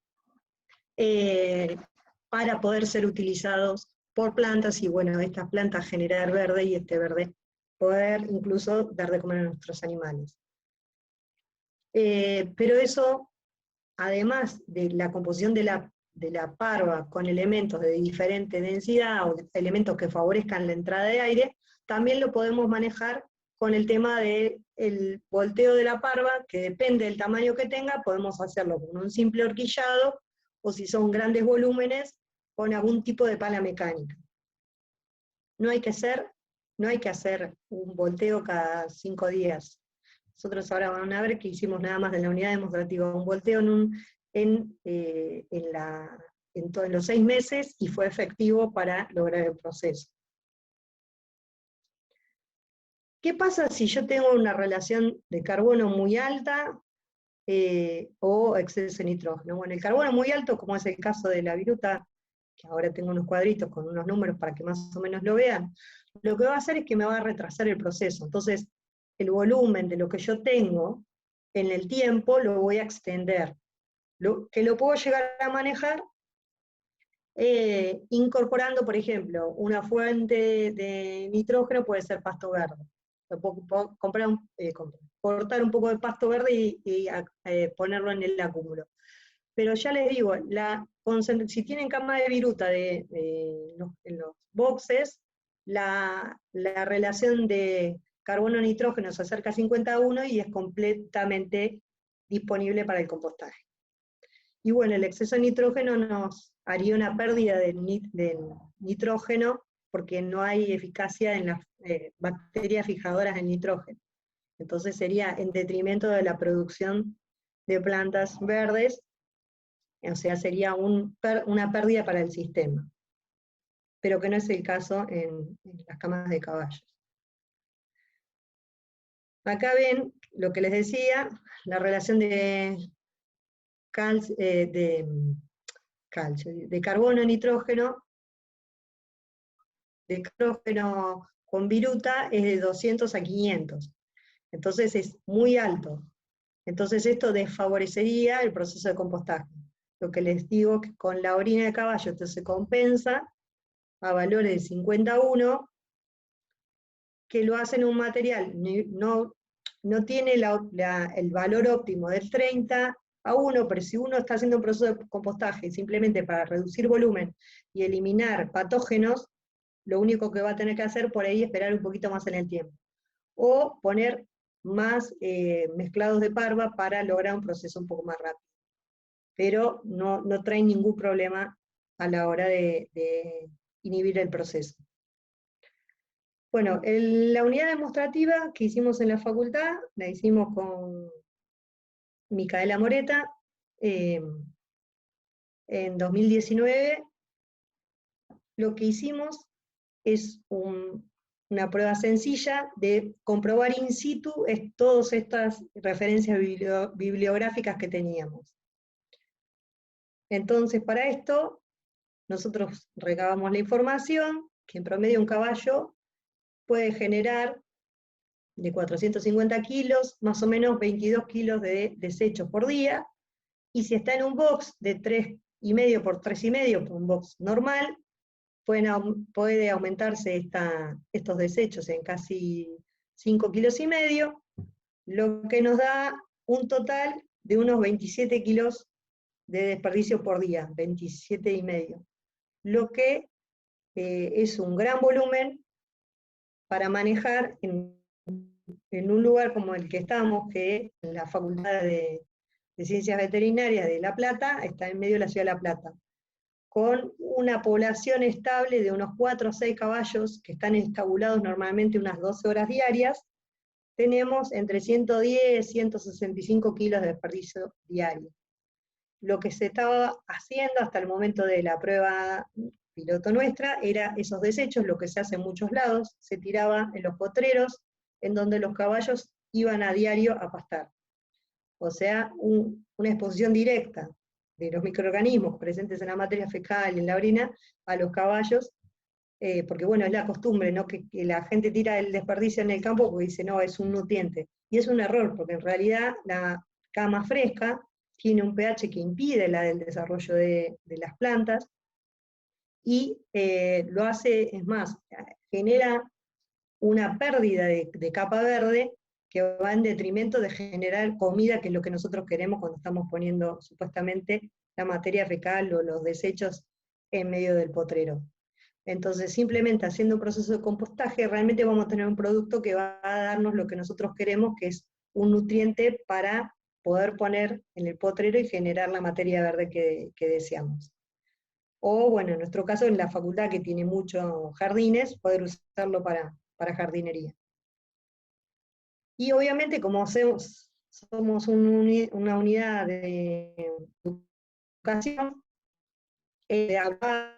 para poder ser utilizados por plantas, y bueno, estas plantas generar verde, y este verde poder incluso dar de comer a nuestros animales. Pero eso, además de la composición de la parva con elementos de diferente densidad, o elementos que favorezcan la entrada de aire, también lo podemos manejar con el tema del volteo de la parva, que depende del tamaño que tenga, podemos hacerlo con un simple horquillado, o si son grandes volúmenes, con algún tipo de pala mecánica. No hay que hacer un volteo cada 5 días. Nosotros ahora van a ver que hicimos nada más de la unidad demostrativa un volteo en los 6 meses, y fue efectivo para lograr el proceso. ¿Qué pasa si yo tengo una relación de carbono muy alta o exceso de nitrógeno? Bueno, el carbono muy alto, como es el caso de la viruta, que ahora tengo unos cuadritos con unos números para que más o menos lo vean, lo que va a hacer es que me va a retrasar el proceso. Entonces, el volumen de lo que yo tengo en el tiempo lo voy a extender. Que lo puedo llegar a manejar incorporando, por ejemplo, una fuente de nitrógeno, puede ser pasto verde. Puedo cortar un poco de pasto verde y ponerlo en el acúmulo. Pero ya les digo, si tienen cama de viruta en los boxes, la relación de carbono-nitrógeno se acerca a 51 y es completamente disponible para el compostaje. Y bueno, el exceso de nitrógeno nos haría una pérdida del nitrógeno, porque no hay eficacia en las bacterias fijadoras del nitrógeno. Entonces sería en detrimento de la producción de plantas verdes, o sea, sería una pérdida para el sistema, pero que no es el caso en las camas de caballos. Acá ven lo que les decía, la relación de carbono-nitrógeno, de nitrógeno con viruta es de 200 a 500. Entonces es muy alto. Entonces esto desfavorecería el proceso de compostaje. Lo que les digo que con la orina de caballo esto se compensa a valores de 51, que lo hacen un material, no tiene el valor óptimo del 30:1, pero si uno está haciendo un proceso de compostaje simplemente para reducir volumen y eliminar patógenos, lo único que va a tener que hacer por ahí es esperar un poquito más en el tiempo. O poner más mezclados de parva para lograr un proceso un poco más rápido. Pero no trae ningún problema a la hora de inhibir el proceso. Bueno, la unidad demostrativa que hicimos en la facultad, la hicimos con Micaela Moreta, en 2019. Lo que hicimos es una prueba sencilla de comprobar in situ todas estas referencias bibliográficas que teníamos. Entonces, para esto, nosotros recabamos la información, que en promedio un caballo puede generar de 450 kilos, más o menos 22 kilos de desechos por día, y si está en un box de 3,5 por 3,5, un box normal, puede aumentarse estos desechos en casi 5,5 kilos, lo que nos da un total de unos 27 kilos de desperdicio por día, 27,5, lo que es un gran volumen para manejar en un lugar como el que estamos, que es la Facultad de Ciencias Veterinarias de La Plata, está en medio de la ciudad de La Plata, con una población estable de unos 4 o 6 caballos que están estabulados normalmente unas 12 horas diarias. Tenemos entre 110 y 165 kilos de desperdicio diario. Lo que se estaba haciendo hasta el momento de la prueba piloto nuestra era esos desechos, lo que se hace en muchos lados, se tiraba en los potreros, en donde los caballos iban a diario a pastar. O sea, una exposición directa de los microorganismos presentes en la materia fecal y en la orina a los caballos, porque bueno, es la costumbre, ¿no? Que la gente tira el desperdicio en el campo porque dice, no, es un nutriente. Y es un error, porque en realidad la cama fresca tiene un pH que impide el desarrollo de las plantas, y lo hace, es más, genera una pérdida de capa verde que va en detrimento de generar comida, que es lo que nosotros queremos cuando estamos poniendo supuestamente la materia fecal o los desechos en medio del potrero. Entonces, simplemente haciendo un proceso de compostaje, realmente vamos a tener un producto que va a darnos lo que nosotros queremos, que es un nutriente para poder poner en el potrero y generar la materia verde que deseamos. O, bueno, en nuestro caso, en la facultad que tiene muchos jardines, poder usarlo para jardinería. Y obviamente, como somos una unidad de educación, hablaba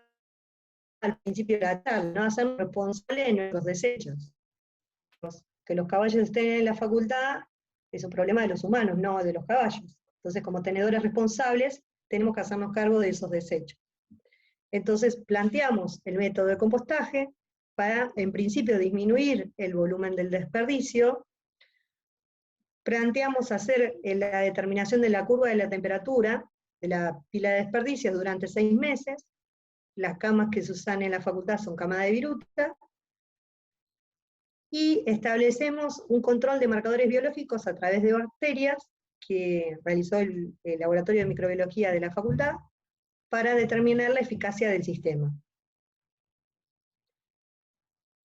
al principio de la charla, ¿no? Hacernos responsables de nuestros desechos. Que los caballos estén en la facultad es un problema de los humanos, no de los caballos. Entonces, como tenedores responsables, tenemos que hacernos cargo de esos desechos. Entonces, planteamos el método de compostaje para, en principio, disminuir el volumen del desperdicio. Planteamos hacer la determinación de la curva de la temperatura de la pila de desperdicios durante 6 meses. Las camas que se usan en la facultad son camas de viruta. Y establecemos un control de marcadores biológicos a través de bacterias que realizó el Laboratorio de Microbiología de la facultad para determinar la eficacia del sistema.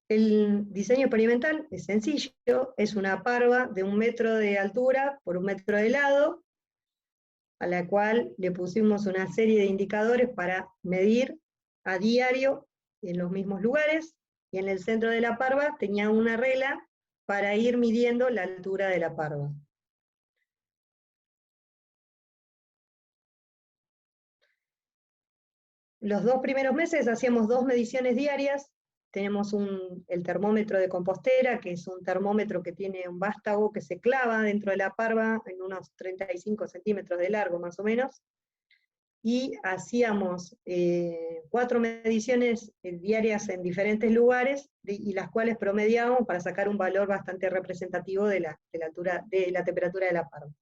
El diseño experimental es sencillo, es una parva de 1 metro de altura por 1 metro de lado, a la cual le pusimos una serie de indicadores para medir a diario en los mismos lugares, y en el centro de la parva tenía una regla para ir midiendo la altura de la parva. Los 2 primeros meses hacíamos 2 mediciones diarias. Tenemos el termómetro de compostera, que es un termómetro que tiene un vástago que se clava dentro de la parva en unos 35 centímetros de largo más o menos, y hacíamos 4 mediciones diarias en diferentes lugares, y las cuales promediábamos para sacar un valor bastante representativo de la temperatura de la parva.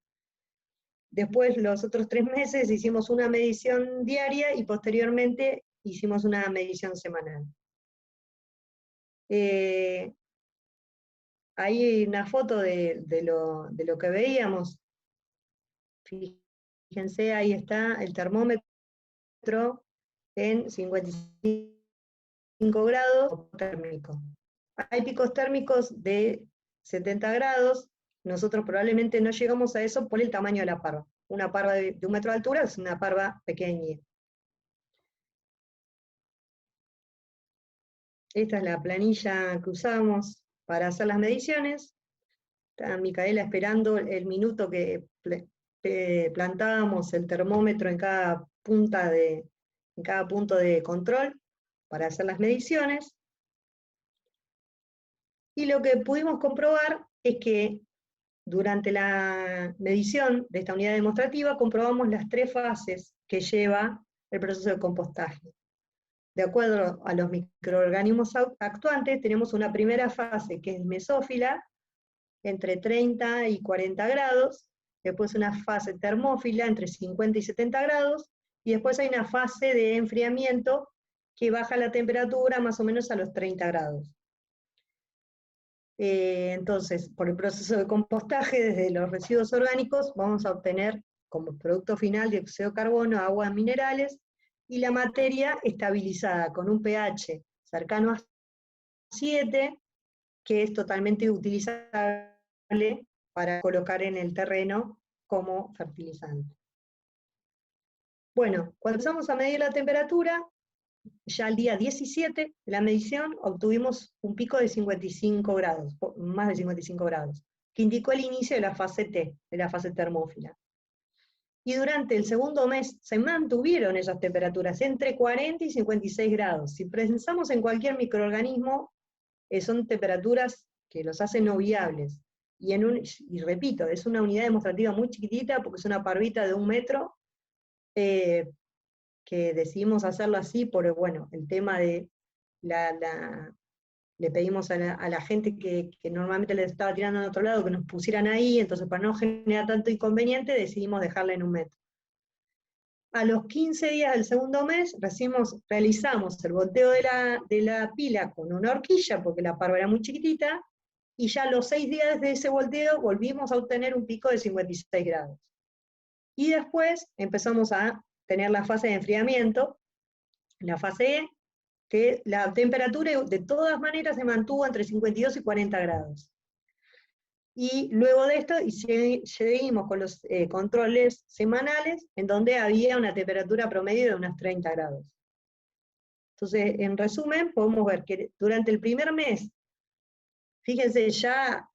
Después, los otros 3 meses, hicimos una medición diaria y posteriormente hicimos una medición semanal. Hay una foto de lo que veíamos. Fíjense, ahí está el termómetro en 55 grados térmico. Hay picos térmicos de 70 grados, nosotros probablemente no llegamos a eso por el tamaño de la parva. Una parva de 1 metro de altura es una parva pequeña. Esta es la planilla que usamos para hacer las mediciones. Está Micaela esperando el minuto que plantábamos el termómetro en cada punto de control para hacer las mediciones. Y lo que pudimos comprobar es que durante la medición de esta unidad demostrativa comprobamos las 3 fases que lleva el proceso de compostaje. De acuerdo a los microorganismos actuantes, tenemos una primera fase que es mesófila, entre 30 y 40 grados, después una fase termófila entre 50 y 70 grados, y después hay una fase de enfriamiento que baja la temperatura más o menos a los 30 grados. Entonces, por el proceso de compostaje, desde los residuos orgánicos, vamos a obtener como producto final dióxido de carbono, aguas minerales, y la materia estabilizada con un pH cercano a 7, que es totalmente utilizable para colocar en el terreno como fertilizante. Bueno, cuando empezamos a medir la temperatura, ya al día 17 de la medición obtuvimos un pico de 55 grados, más de 55 grados, que indicó el inicio de la fase T, de la fase termófila. Y durante el segundo mes se mantuvieron esas temperaturas entre 40 y 56 grados. Si pensamos en cualquier microorganismo, son temperaturas que los hacen no viables. Y repito, es una unidad demostrativa muy chiquitita porque es una parvita de 1 metro, que decidimos hacerlo así por, bueno, el tema de le pedimos a la gente que normalmente les estaba tirando en otro lado que nos pusieran ahí, entonces para no generar tanto inconveniente decidimos dejarla en 1 metro. A los 15 días del segundo mes realizamos el volteo de la pila con una horquilla, porque la parva era muy chiquitita, y ya a los 6 días de ese volteo volvimos a obtener un pico de 56 grados. Y después empezamos a tener la fase de enfriamiento, la fase E, que la temperatura de todas maneras se mantuvo entre 52 y 40 grados. Y luego de esto seguimos con los controles semanales, en donde había una temperatura promedio de unos 30 grados. Entonces, en resumen, podemos ver que durante el primer mes, fíjense ya,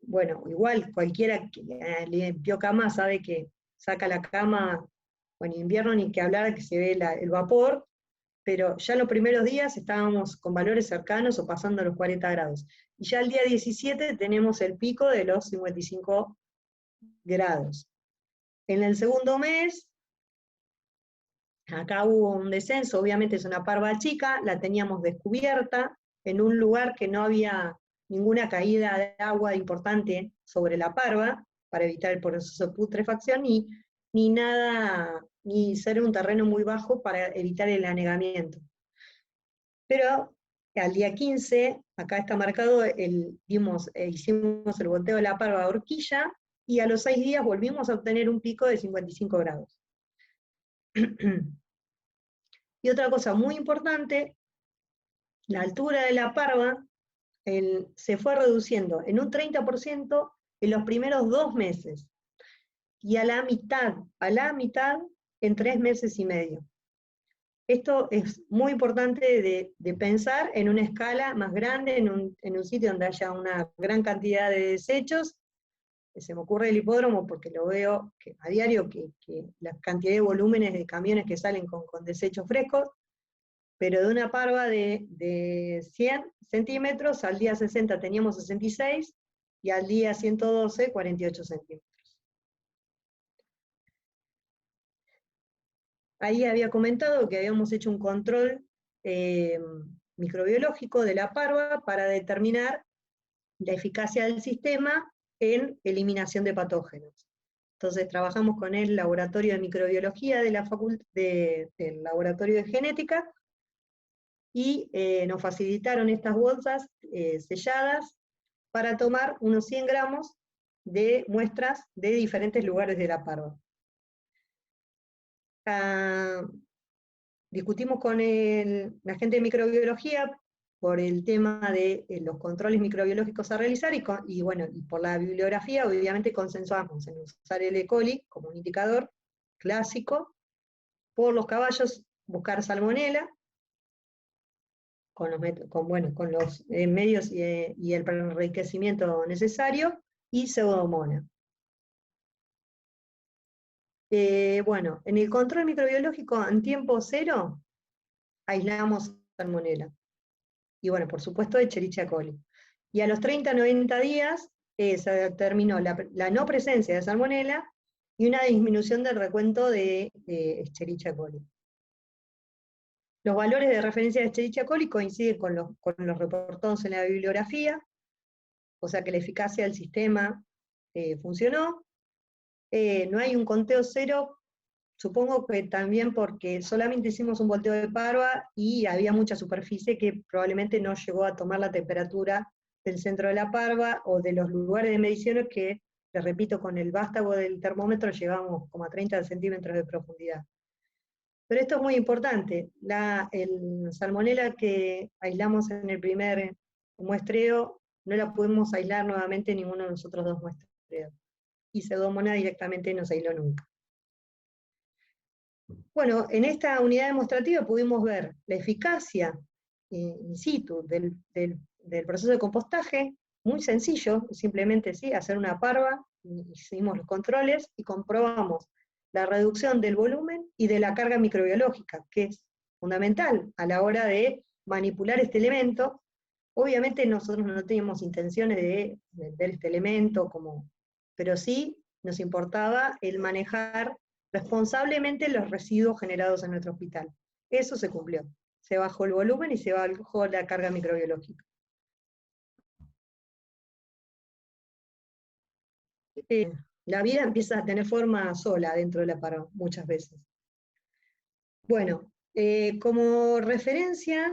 bueno, igual cualquiera que limpió cama sabe que saca la cama, en invierno ni que hablar, que se ve el vapor, pero ya en los primeros días estábamos con valores cercanos o pasando los 40 grados. Y ya el día 17 tenemos el pico de los 55 grados. En el segundo mes, acá hubo un descenso, obviamente es una parva chica, la teníamos descubierta en un lugar que no había ninguna caída de agua importante sobre la parva, para evitar el proceso de putrefacción, ni nada, ni ser un terreno muy bajo para evitar el anegamiento. Pero al día 15, acá está marcado, hicimos el volteo de la parva a horquilla, y a los 6 días volvimos a obtener un pico de 55 grados. Y otra cosa muy importante, la altura de la parva se fue reduciendo en un 30% en los primeros 2 meses, y a la mitad en 3 meses y medio. Esto es muy importante de pensar en una escala más grande, en un sitio donde haya una gran cantidad de desechos. Se me ocurre el hipódromo porque lo veo a diario, que la cantidad de volúmenes de camiones que salen con desechos frescos, pero de una parva de 100 centímetros, al día 60 teníamos 66, y al día 112, 48 centímetros. Ahí había comentado que habíamos hecho un control microbiológico de la parva para determinar la eficacia del sistema en eliminación de patógenos. Entonces trabajamos con el laboratorio de microbiología de la del laboratorio de genética, y nos facilitaron estas bolsas selladas para tomar unos 100 gramos de muestras de diferentes lugares de la parva. Discutimos con la gente de microbiología por el tema de los controles microbiológicos a realizar, y por la bibliografía obviamente consensuamos en usar el E. coli como un indicador clásico, por los caballos buscar salmonela, con los medios y el enriquecimiento necesario, y pseudomonas. En el control microbiológico en tiempo cero, aislamos salmonela. Y por supuesto, Escherichia coli. Y a los 30-90 días se determinó la no presencia de salmonela y una disminución del recuento de Escherichia coli. Los valores de referencia de Escherichia coli coinciden con los reportados en la bibliografía, o sea que la eficacia del sistema funcionó. No hay un conteo cero, supongo que también porque solamente hicimos un volteo de parva y había mucha superficie que probablemente no llegó a tomar la temperatura del centro de la parva o de los lugares de mediciones que, les repito, con el vástago del termómetro llegamos como a 30 centímetros de profundidad. Pero esto es muy importante. El salmonela que aislamos en el primer muestreo, no la pudimos aislar nuevamente en ninguno de los otros 2 muestreos. Y Pseudomonas directamente no se aisló nunca. Bueno, en esta unidad demostrativa pudimos ver la eficacia in situ del proceso de compostaje, muy sencillo, simplemente ¿sí? Hacer una parva, hicimos los controles y comprobamos la reducción del volumen y de la carga microbiológica, que es fundamental a la hora de manipular este elemento. Obviamente nosotros no teníamos intenciones de vender este elemento, pero sí nos importaba el manejar responsablemente los residuos generados en nuestro hospital. Eso se cumplió. Se bajó el volumen y se bajó la carga microbiológica. La vida empieza a tener forma sola dentro de la parva, muchas veces. Bueno, como referencia,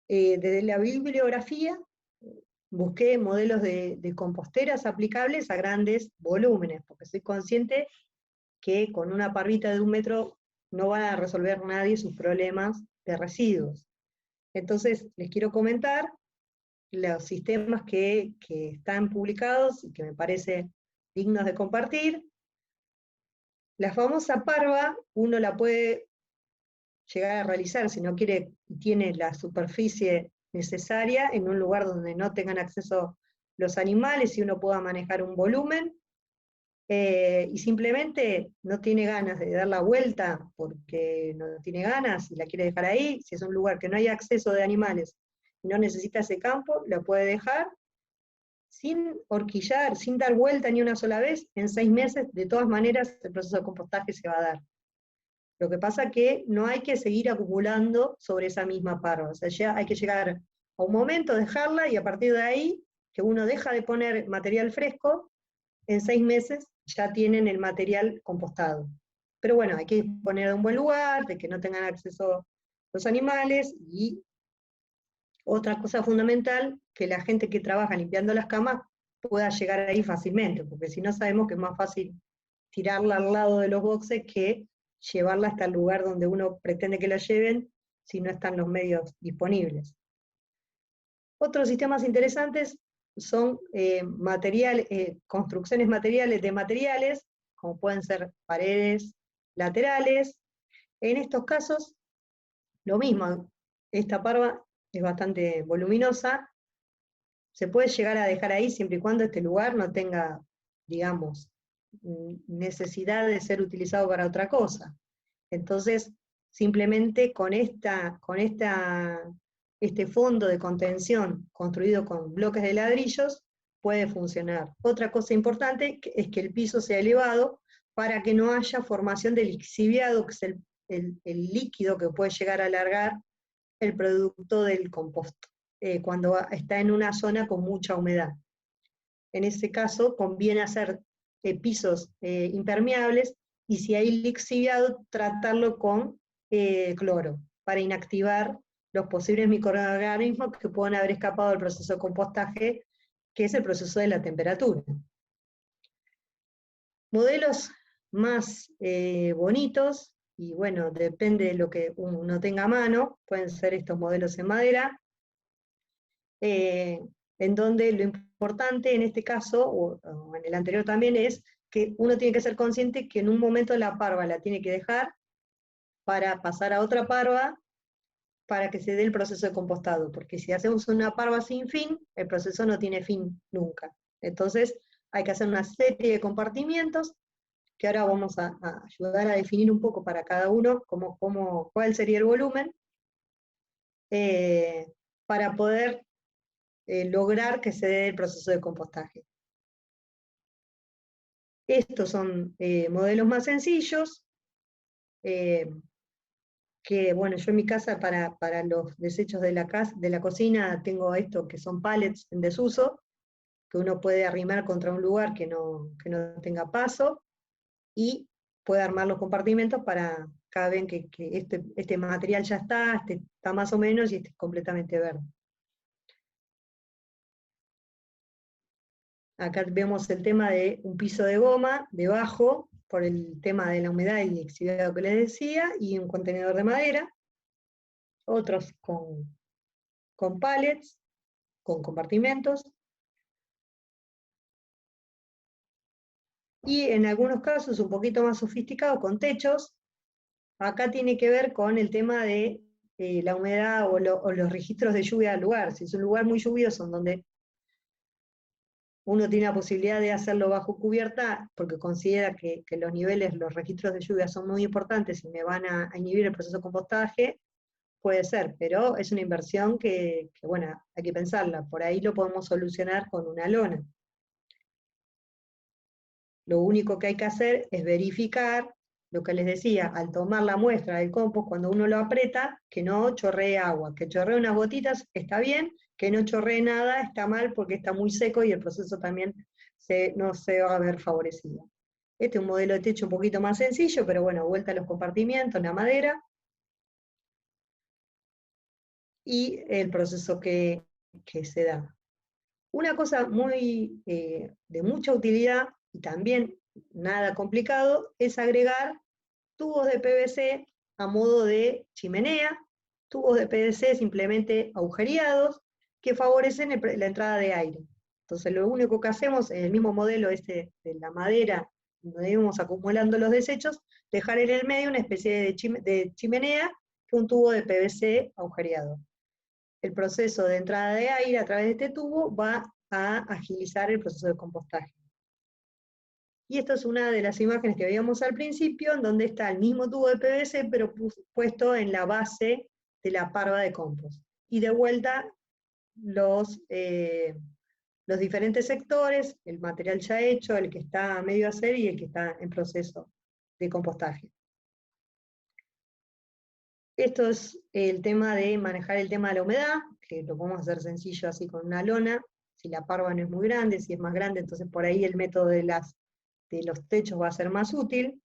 desde la bibliografía, busqué modelos de composteras aplicables a grandes volúmenes, porque soy consciente que con una parvita de 1 metro no va a resolver nadie sus problemas de residuos. Entonces, les quiero comentar los sistemas que están publicados y que me parecen dignos de compartir. La famosa parva, uno la puede llegar a realizar si no quiere y tiene la superficie necesaria en un lugar donde no tengan acceso los animales y uno pueda manejar un volumen, y simplemente no tiene ganas de dar la vuelta porque no tiene ganas y la quiere dejar ahí, si es un lugar que no hay acceso de animales y no necesita ese campo, la puede dejar sin horquillar, sin dar vuelta ni una sola vez, en 6 meses, de todas maneras, el proceso de compostaje se va a dar. Lo que pasa que no hay que seguir acumulando sobre esa misma parva, o sea, ya hay que llegar a un momento, dejarla, y a partir de ahí, que uno deja de poner material fresco, en 6 meses ya tienen el material compostado. Pero bueno, hay que poner en un buen lugar, de que no tengan acceso los animales, y otra cosa fundamental, que la gente que trabaja limpiando las camas pueda llegar ahí fácilmente, porque si no sabemos que es más fácil tirarla al lado de los boxes que llevarla hasta el lugar donde uno pretende que la lleven si no están los medios disponibles. Otros sistemas interesantes son construcciones materiales de materiales, como pueden ser paredes laterales. En estos casos, lo mismo, esta parva es bastante voluminosa, se puede llegar a dejar ahí siempre y cuando este lugar no tenga, digamos, necesidad de ser utilizado para otra cosa. Entonces, simplemente con este fondo de contención construido con bloques de ladrillos, puede funcionar. Otra cosa importante es que el piso sea elevado para que no haya formación de lixiviado, que es el líquido que puede llegar a alargar el producto del compost, cuando está en una zona con mucha humedad. En ese caso, conviene hacer pisos impermeables, y si hay lixiviado, tratarlo con cloro, para inactivar los posibles microorganismos que puedan haber escapado del proceso de compostaje, que es el proceso de la temperatura. Modelos más bonitos, y bueno, depende de lo que uno tenga a mano, pueden ser estos modelos en madera, en donde lo importante en este caso, o en el anterior también, es que uno tiene que ser consciente que en un momento la parva la tiene que dejar para pasar a otra parva para que se dé el proceso de compostado, porque si hacemos una parva sin fin, el proceso no tiene fin nunca. Entonces hay que hacer una serie de compartimientos, que ahora vamos a ayudar a definir un poco para cada uno cuál sería el volumen, para poder lograr que se dé el proceso de compostaje. Estos son modelos más sencillos, que bueno, yo en mi casa para los desechos de la cocina tengo esto que son pallets en desuso, que uno puede arrimar contra un lugar que no tenga paso, y puede armar los compartimentos para cada vez que este material ya está más o menos, y este es completamente verde. Acá vemos el tema de un piso de goma debajo, por el tema de la humedad y el exudado que les decía, y un contenedor de madera, otros con pallets, con compartimentos, y en algunos casos un poquito más sofisticados con techos. Acá tiene que ver con el tema de la humedad o los registros de lluvia del lugar. Si es un lugar muy lluvioso en donde uno tiene la posibilidad de hacerlo bajo cubierta, porque considera que los niveles, los registros de lluvia son muy importantes y me van a inhibir el proceso de compostaje, puede ser, pero es una inversión bueno, hay que pensarla. Por ahí lo podemos solucionar con una lona. Lo único que hay que hacer es verificar lo que les decía, al tomar la muestra del compost, cuando uno lo aprieta, que no chorree agua, que chorree unas gotitas está bien, que no chorree nada está mal porque está muy seco y el proceso también no se va a ver favorecido. Este es un modelo de techo un poquito más sencillo, pero bueno, vuelta a los compartimientos, la madera, y el proceso que se da. Una cosa de mucha utilidad, y también nada complicado, es agregar tubos de PVC a modo de chimenea, tubos de PVC simplemente agujereados, que favorecen la entrada de aire. Entonces lo único que hacemos, en el mismo modelo de la madera, donde íbamos acumulando los desechos, dejar en el medio una especie de chimenea que un tubo de PVC agujereado. El proceso de entrada de aire a través de este tubo va a agilizar el proceso de compostaje. Y esta es una de las imágenes que veíamos al principio, en donde está el mismo tubo de PVC, pero puesto en la base de la parva de compost. Y de vuelta los diferentes sectores, el material ya hecho, el que está a medio hacer y el que está en proceso de compostaje. Esto es el tema de manejar el tema de la humedad, que lo podemos hacer sencillo así con una lona, si la parva no es muy grande, si es más grande, entonces por ahí el método de los techos va a ser más útil.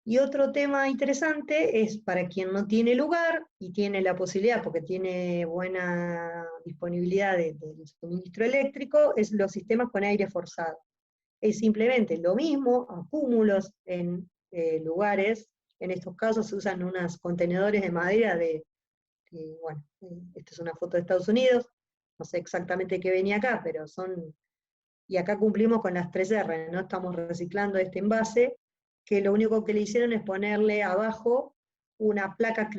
Y otro tema interesante es para quien no tiene lugar y tiene la posibilidad, porque tiene buena disponibilidad del suministro eléctrico, es los sistemas con aire forzado. Es simplemente lo mismo, acúmulos en lugares. En estos casos se usan unos contenedores de madera bueno, esta es una foto de Estados Unidos, no sé exactamente qué venía acá, pero y acá cumplimos con las 3R, ¿no? Estamos reciclando este envase, que lo único que le hicieron es ponerle abajo una placa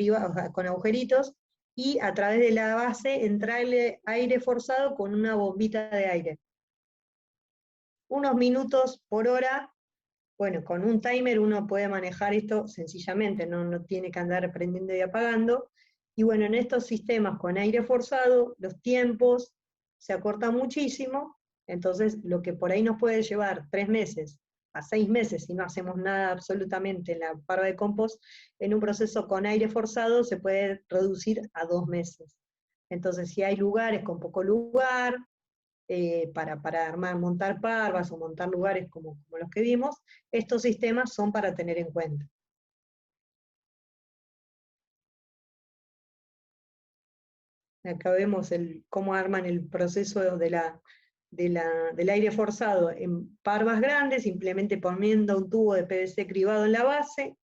con agujeritos, y a través de la base entrarle aire forzado con una bombita de aire. Unos minutos por hora. Bueno, con un timer uno puede manejar esto sencillamente, no tiene que andar prendiendo y apagando. Y bueno, en estos sistemas con aire forzado, los tiempos se acortan muchísimo, entonces lo que por ahí nos puede llevar 3 meses a 6 meses si no hacemos nada absolutamente en la parva de compost, en un proceso con aire forzado se puede reducir a 2 meses. Entonces, si hay lugares con poco lugar, para montar parvas o montar lugares como los que vimos, estos sistemas son para tener en cuenta. Acá vemos cómo arman el proceso del aire forzado en parvas grandes, simplemente poniendo un tubo de PVC cribado en la base,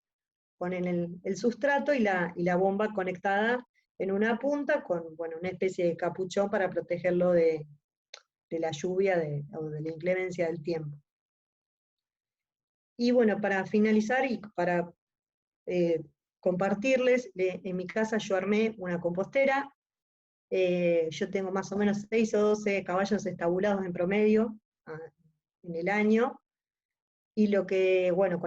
ponen el sustrato y la bomba conectada en una punta con, bueno, una especie de capuchón para protegerlo de la lluvia o de la inclemencia del tiempo. Y bueno, para finalizar y para compartirles, en mi casa yo armé una compostera. Yo tengo más o menos 6 o 12 caballos estabulados en promedio en el año, y lo que, bueno,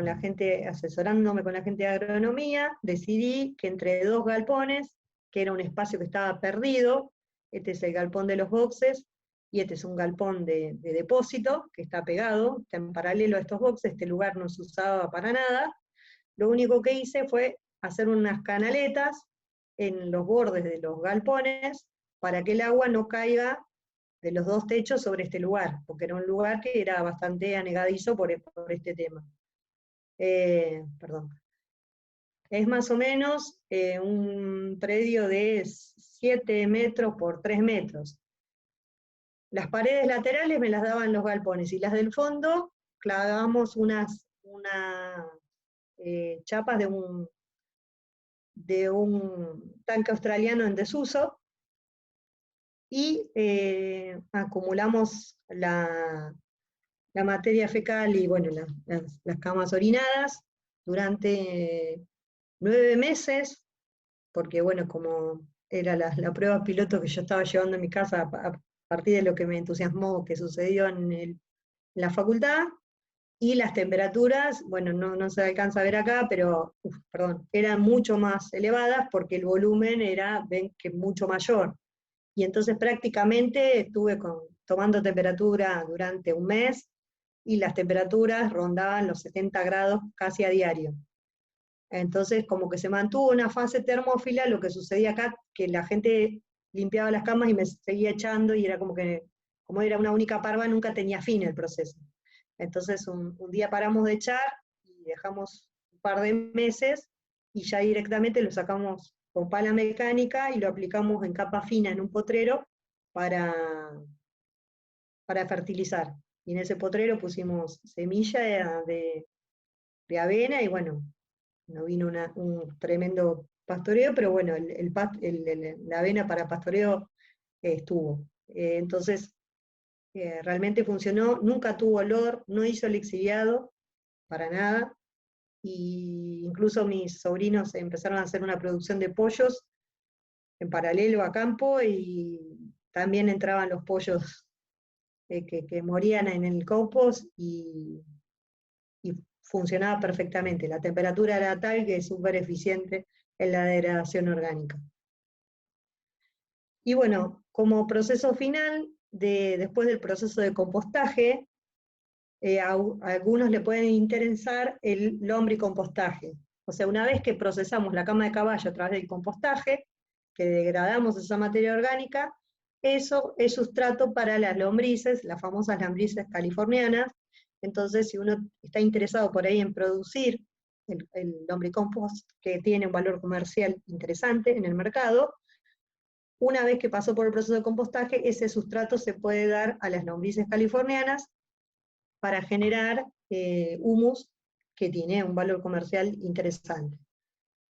asesorándome con la gente de agronomía, decidí que entre 2 galpones, que era un espacio que estaba perdido, este es el galpón de los boxes, y este es un galpón de depósito, que está pegado, está en paralelo a estos boxes, este lugar no se usaba para nada. Lo único que hice fue hacer unas canaletas en los bordes de los galpones, para que el agua no caiga de los 2 techos sobre este lugar, porque era un lugar que era bastante anegadizo por este tema. Perdón. Es más o menos un predio de 7 metros por 3 metros. Las paredes laterales me las daban los galpones, y las del fondo clavamos unas chapas de un tanque australiano en desuso, y acumulamos la materia fecal y bueno, las camas orinadas durante 9 meses, porque bueno, como era la prueba piloto que yo estaba llevando en mi casa a partir de lo que me entusiasmó que sucedió en la facultad, y las temperaturas, bueno, no se alcanza a ver acá, pero, perdón, eran mucho más elevadas porque el volumen era, ven, que mucho mayor. Y entonces prácticamente estuve tomando temperatura durante un mes, y las temperaturas rondaban los 70 grados casi a diario. Entonces como que se mantuvo una fase termófila. Lo que sucedía acá, que la gente limpiaba las camas y me seguía echando, y era como que, como era una única parva, nunca tenía fin el proceso. Entonces un día paramos de echar y dejamos un par de meses, y ya directamente lo sacamos con pala mecánica y lo aplicamos en capa fina en un potrero para fertilizar. Y en ese potrero pusimos semilla de avena, y bueno, no vino un tremendo pastoreo, pero bueno, la avena para pastoreo estuvo. Entonces, realmente funcionó, nunca tuvo olor, no hizo lixiviado, para nada, y incluso mis sobrinos empezaron a hacer una producción de pollos en paralelo a campo, y también entraban los pollos que morían en el compost, y funcionaba perfectamente. La temperatura era tal que es súper eficiente en la degradación orgánica. Y bueno, como proceso final, después del proceso de compostaje, a algunos le pueden interesar el lombricompostaje. O sea, una vez que procesamos la cama de caballo a través del compostaje, que degradamos esa materia orgánica, eso es sustrato para las lombrices, las famosas lombrices californianas. Entonces, si uno está interesado por ahí en producir el lombricompost, que tiene un valor comercial interesante en el mercado, una vez que pasó por el proceso de compostaje, ese sustrato se puede dar a las lombrices californianas para generar humus, que tiene un valor comercial interesante.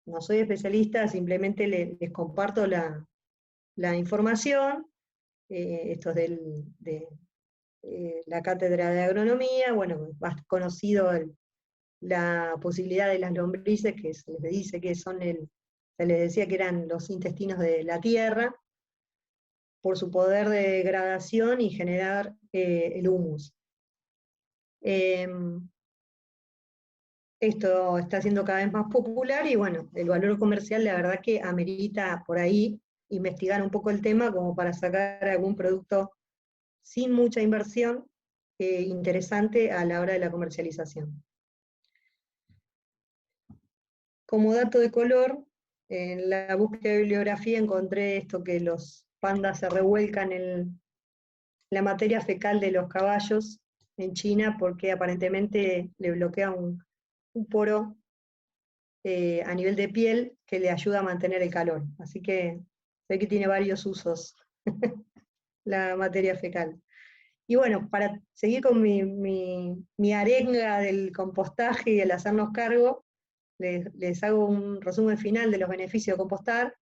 No soy especialista, simplemente les comparto la información. Esto es de la cátedra de agronomía. Bueno, más conocido la posibilidad de las lombrices, que se les dice que se les decía que eran los intestinos de la tierra, por su poder de degradación y generar el humus. Esto está siendo cada vez más popular, y bueno, el valor comercial la verdad que amerita por ahí investigar un poco el tema, como para sacar algún producto sin mucha inversión interesante a la hora de la comercialización. Como dato de color, en la búsqueda de bibliografía encontré esto, que los pandas se revuelcan en la materia fecal de los caballos en China, porque aparentemente le bloquea un poro a nivel de piel que le ayuda a mantener el calor. Así que sé que tiene varios usos la materia fecal. Y bueno, para seguir con mi arenga del compostaje y el hacernos cargo, les hago un resumen final de los beneficios de compostar.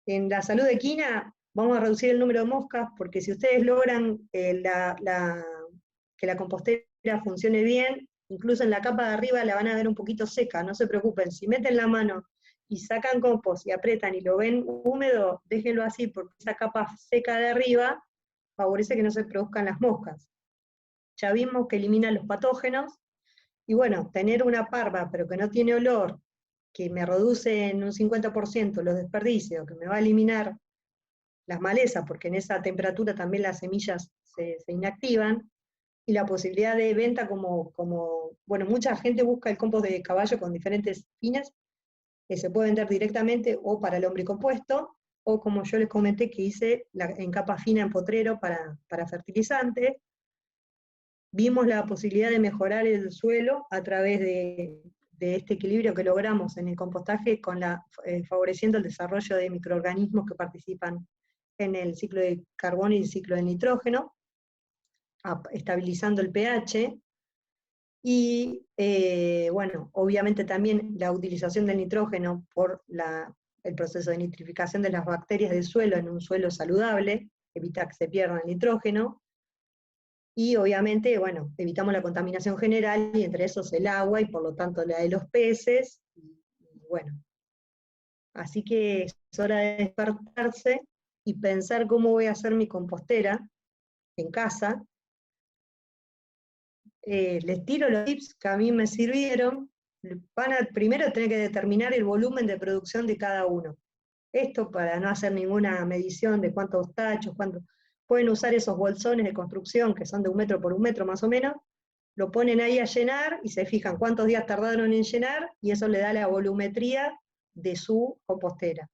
En la salud equina vamos a reducir el número de moscas, porque si ustedes logran que la compostera funcione bien, incluso en la capa de arriba la van a ver un poquito seca, no se preocupen. Si meten la mano y sacan compost y apretan y lo ven húmedo, déjenlo así, porque esa capa seca de arriba favorece que no se produzcan las moscas. Ya vimos que elimina los patógenos, y bueno, tener una parva pero que no tiene olor, que me reduce en un 50% los desperdicios, que me va a eliminar las malezas, porque en esa temperatura también las semillas se inactivan, y la posibilidad de venta bueno, mucha gente busca el compost de caballo con diferentes fines, que se puede vender directamente o para el lombricompuesto, o como yo les comenté que hice en capa fina en potrero para fertilizante. Vimos la posibilidad de mejorar el suelo a través de este equilibrio que logramos en el compostaje, favoreciendo el desarrollo de microorganismos que participan en el ciclo de carbono y el ciclo de nitrógeno, estabilizando el pH. Y bueno, obviamente también la utilización del nitrógeno por el proceso de nitrificación de las bacterias del suelo en un suelo saludable, evita que se pierda el nitrógeno. Y obviamente, bueno, evitamos la contaminación general, y entre esos el agua, y por lo tanto la de los peces, y bueno. Así que es hora de despertarse y pensar cómo voy a hacer mi compostera en casa. Les tiro los tips que a mí me sirvieron. Van a primero tener que determinar el volumen de producción de cada uno. Esto para no hacer ninguna medición de cuántos tachos, cuánto. Pueden usar esos bolsones de construcción que son de 1 metro por 1 metro más o menos, lo ponen ahí a llenar y se fijan cuántos días tardaron en llenar, y eso le da la volumetría de su compostera.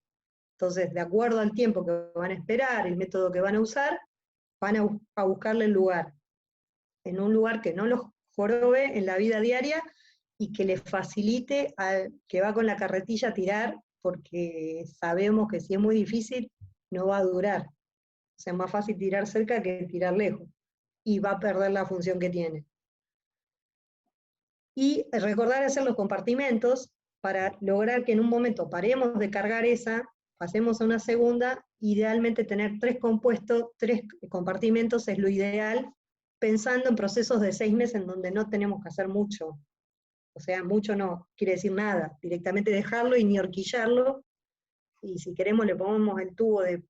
Entonces, de acuerdo al tiempo que van a esperar, el método que van a usar, van a buscarle el lugar, en un lugar que no los jorobe en la vida diaria y que les facilite al que va con la carretilla a tirar, porque sabemos que si es muy difícil, no va a durar. O sea, es más fácil tirar cerca que tirar lejos, y va a perder la función que tiene. Y recordar hacer los compartimentos para lograr que en un momento paremos de cargar esa, pasemos a una segunda. Idealmente tener 3 compuestos, 3 compartimentos es lo ideal, pensando en procesos de 6 meses en donde no tenemos que hacer mucho. O sea, mucho no quiere decir nada, directamente dejarlo y ni horquillarlo, y si queremos le ponemos el tubo de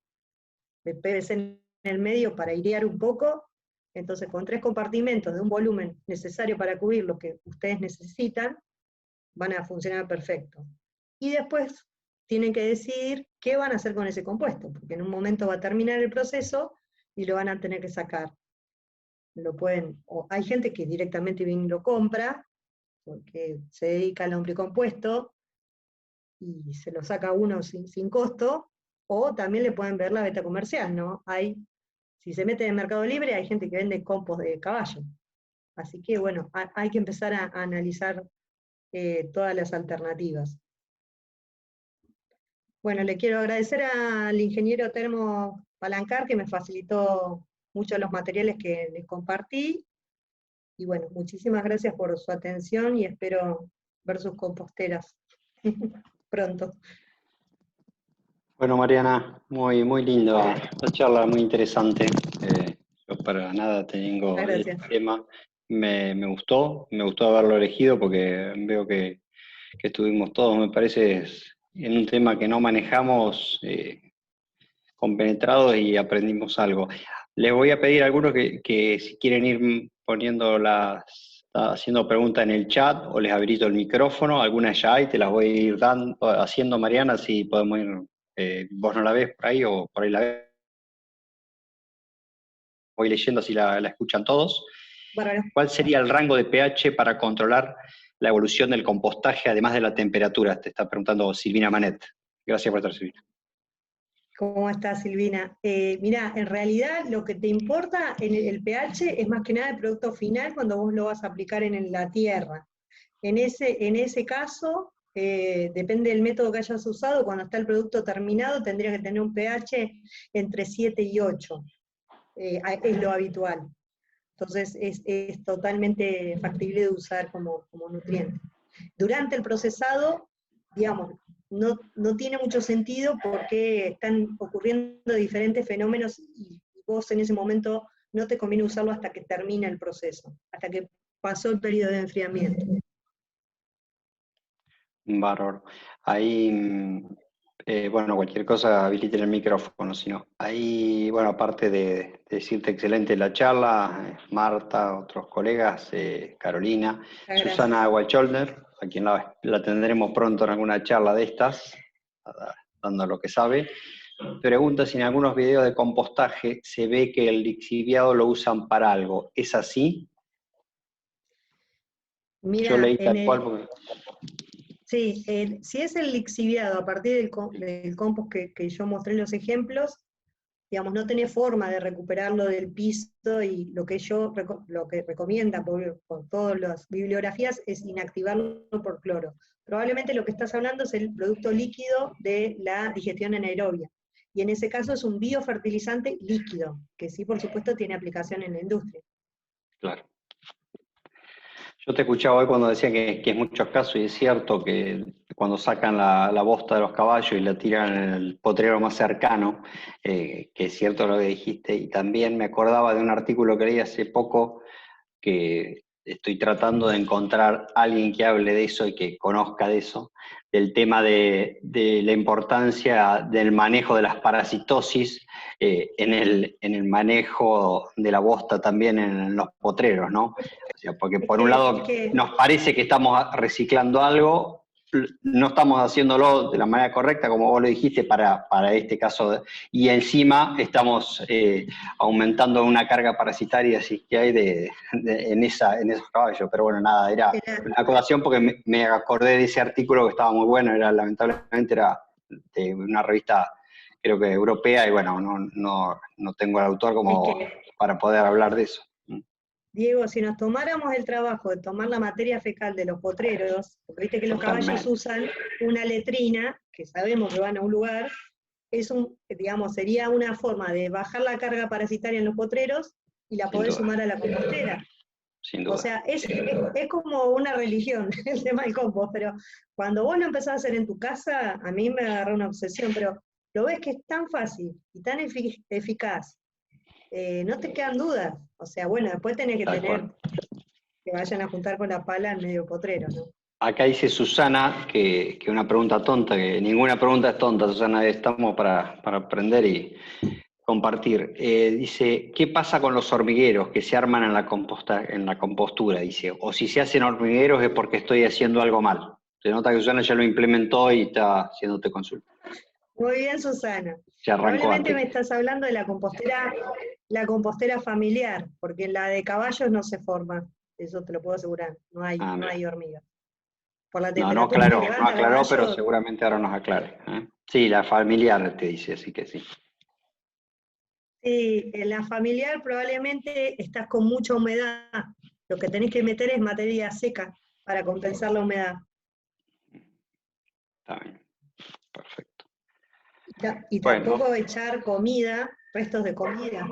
PVC en el medio para airear un poco. Entonces, con 3 compartimentos de un volumen necesario para cubrir lo que ustedes necesitan, van a funcionar perfecto. Y después tienen que decidir qué van a hacer con ese compuesto, porque en un momento va a terminar el proceso y lo van a tener que sacar. Lo pueden, o hay gente que directamente bien lo compra, porque se dedica al lombricompuesto y se lo saca uno sin costo, o también le pueden ver la beta comercial, ¿no? Si se mete en Mercado Libre, hay gente que vende compost de caballo. Así que bueno, hay que empezar a analizar todas las alternativas. Bueno, le quiero agradecer al ingeniero Termo Palancar, que me facilitó muchos de los materiales que les compartí. Y bueno, muchísimas gracias por su atención y espero ver sus composteras pronto. Bueno, Mariana, muy, muy lindo la charla, muy interesante. Yo para nada tengo Muchas el gracias. tema. Me gustó haberlo elegido porque veo que estuvimos todos, me parece, en un tema que no manejamos compenetrados y aprendimos algo. Les voy a pedir a algunos que si quieren ir poniendo haciendo preguntas en el chat, o les habilito el micrófono, algunas ya hay, te las voy a ir haciendo, Mariana, si podemos ir, vos no la ves por ahí o por ahí la ves, voy leyendo si la escuchan todos. Bárbaro. ¿Cuál sería el rango de pH para controlar la evolución del compostaje, además de la temperatura? Te está preguntando Silvina Manet. Gracias por estar, Silvina. ¿Cómo estás, Silvina? Mirá, en realidad lo que te importa en el pH es más que nada el producto final cuando vos lo vas a aplicar en la tierra. En ese caso, depende del método que hayas usado, cuando está el producto terminado tendría que tener un pH entre 7 y 8, es lo habitual. Entonces es totalmente factible de usar como nutriente. Durante el procesado, digamos, no tiene mucho sentido porque están ocurriendo diferentes fenómenos y vos en ese momento no te conviene usarlo hasta que termina el proceso, hasta que pasó el periodo de enfriamiento. Bárbaro. Ahí, bueno, cualquier cosa habiliten el micrófono, si no. Ahí, bueno, aparte de decirte excelente la charla, Marta, otros colegas, Carolina, Gracias. Susana Wacholner, a quien la tendremos pronto en alguna charla de estas, dando lo que sabe. Pregunta si en algunos videos de compostaje se ve que el lixiviado lo usan para algo. ¿Es así? Mira, Yo leí tal cual porque... Sí, si es el lixiviado a partir del compost que yo mostré en los ejemplos, digamos, no tenés forma de recuperarlo del piso, y lo que recomienda por todas las bibliografías es inactivarlo por cloro. Probablemente lo que estás hablando es el producto líquido de la digestión anaerobia, y en ese caso es un biofertilizante líquido, que sí, por supuesto, tiene aplicación en la industria. Claro. Yo te escuchaba hoy cuando decía que en muchos casos, y es cierto, que cuando sacan la bosta de los caballos y la tiran en el potrero más cercano, que es cierto lo que dijiste, y también me acordaba de un artículo que leí hace poco, que estoy tratando de encontrar a alguien que hable de eso y que conozca de eso, del tema de la importancia del manejo de las parasitosis en el manejo de la bosta también en los potreros, ¿no? O sea, porque Es por un que, es lado que nos parece que estamos reciclando algo, no estamos haciéndolo de la manera correcta, como vos lo dijiste, para este caso, y encima estamos aumentando una carga parasitaria así que hay en esos caballos. Pero bueno, nada, era era- una acotación porque me acordé de ese artículo que estaba muy bueno, lamentablemente era de una revista, creo que europea, y bueno, no tengo el autor es como que, para poder hablar de eso. Diego, si nos tomáramos el trabajo de tomar la materia fecal de los potreros, porque viste que los caballos Totalmente, usan una letrina, que sabemos que van a un lugar, digamos, sería una forma de bajar la carga parasitaria en los potreros y la sin podés duda, sumar a la compostera. sin O duda. sea, es como una religión el tema del compost, pero cuando vos lo empezás a hacer en tu casa, a mí me agarró una obsesión, pero lo ves que es tan fácil y tan eficaz, no te quedan dudas. O sea, bueno, después tenés que Tal tener cual. que vayan a juntar con la pala en medio potrero, ¿no? Acá dice Susana que una pregunta tonta, que ninguna pregunta es tonta, Susana, estamos para aprender y compartir. Dice, ¿qué pasa con los hormigueros que se arman en la compostura? Dice, o si se hacen hormigueros es porque estoy haciendo algo mal. Se nota que Susana ya lo implementó y está haciéndote consulta. Muy bien, Susana. Se arrancó Probablemente antes. me estás hablando de la compostera familiar, porque la de caballos no se forma, eso te lo puedo asegurar, Ah, no mira. hay hormigas. Por la No temperatura que aclaró, no levanta el aclaró, pero caballo, seguramente ahora nos aclare. Sí, la familiar te dice, así que sí. sí, en la familiar probablemente estás con mucha humedad. Lo que tenés que meter es materia seca para compensar la humedad. Está bien, perfecto. Y Bueno, tampoco echar comida, restos de comida.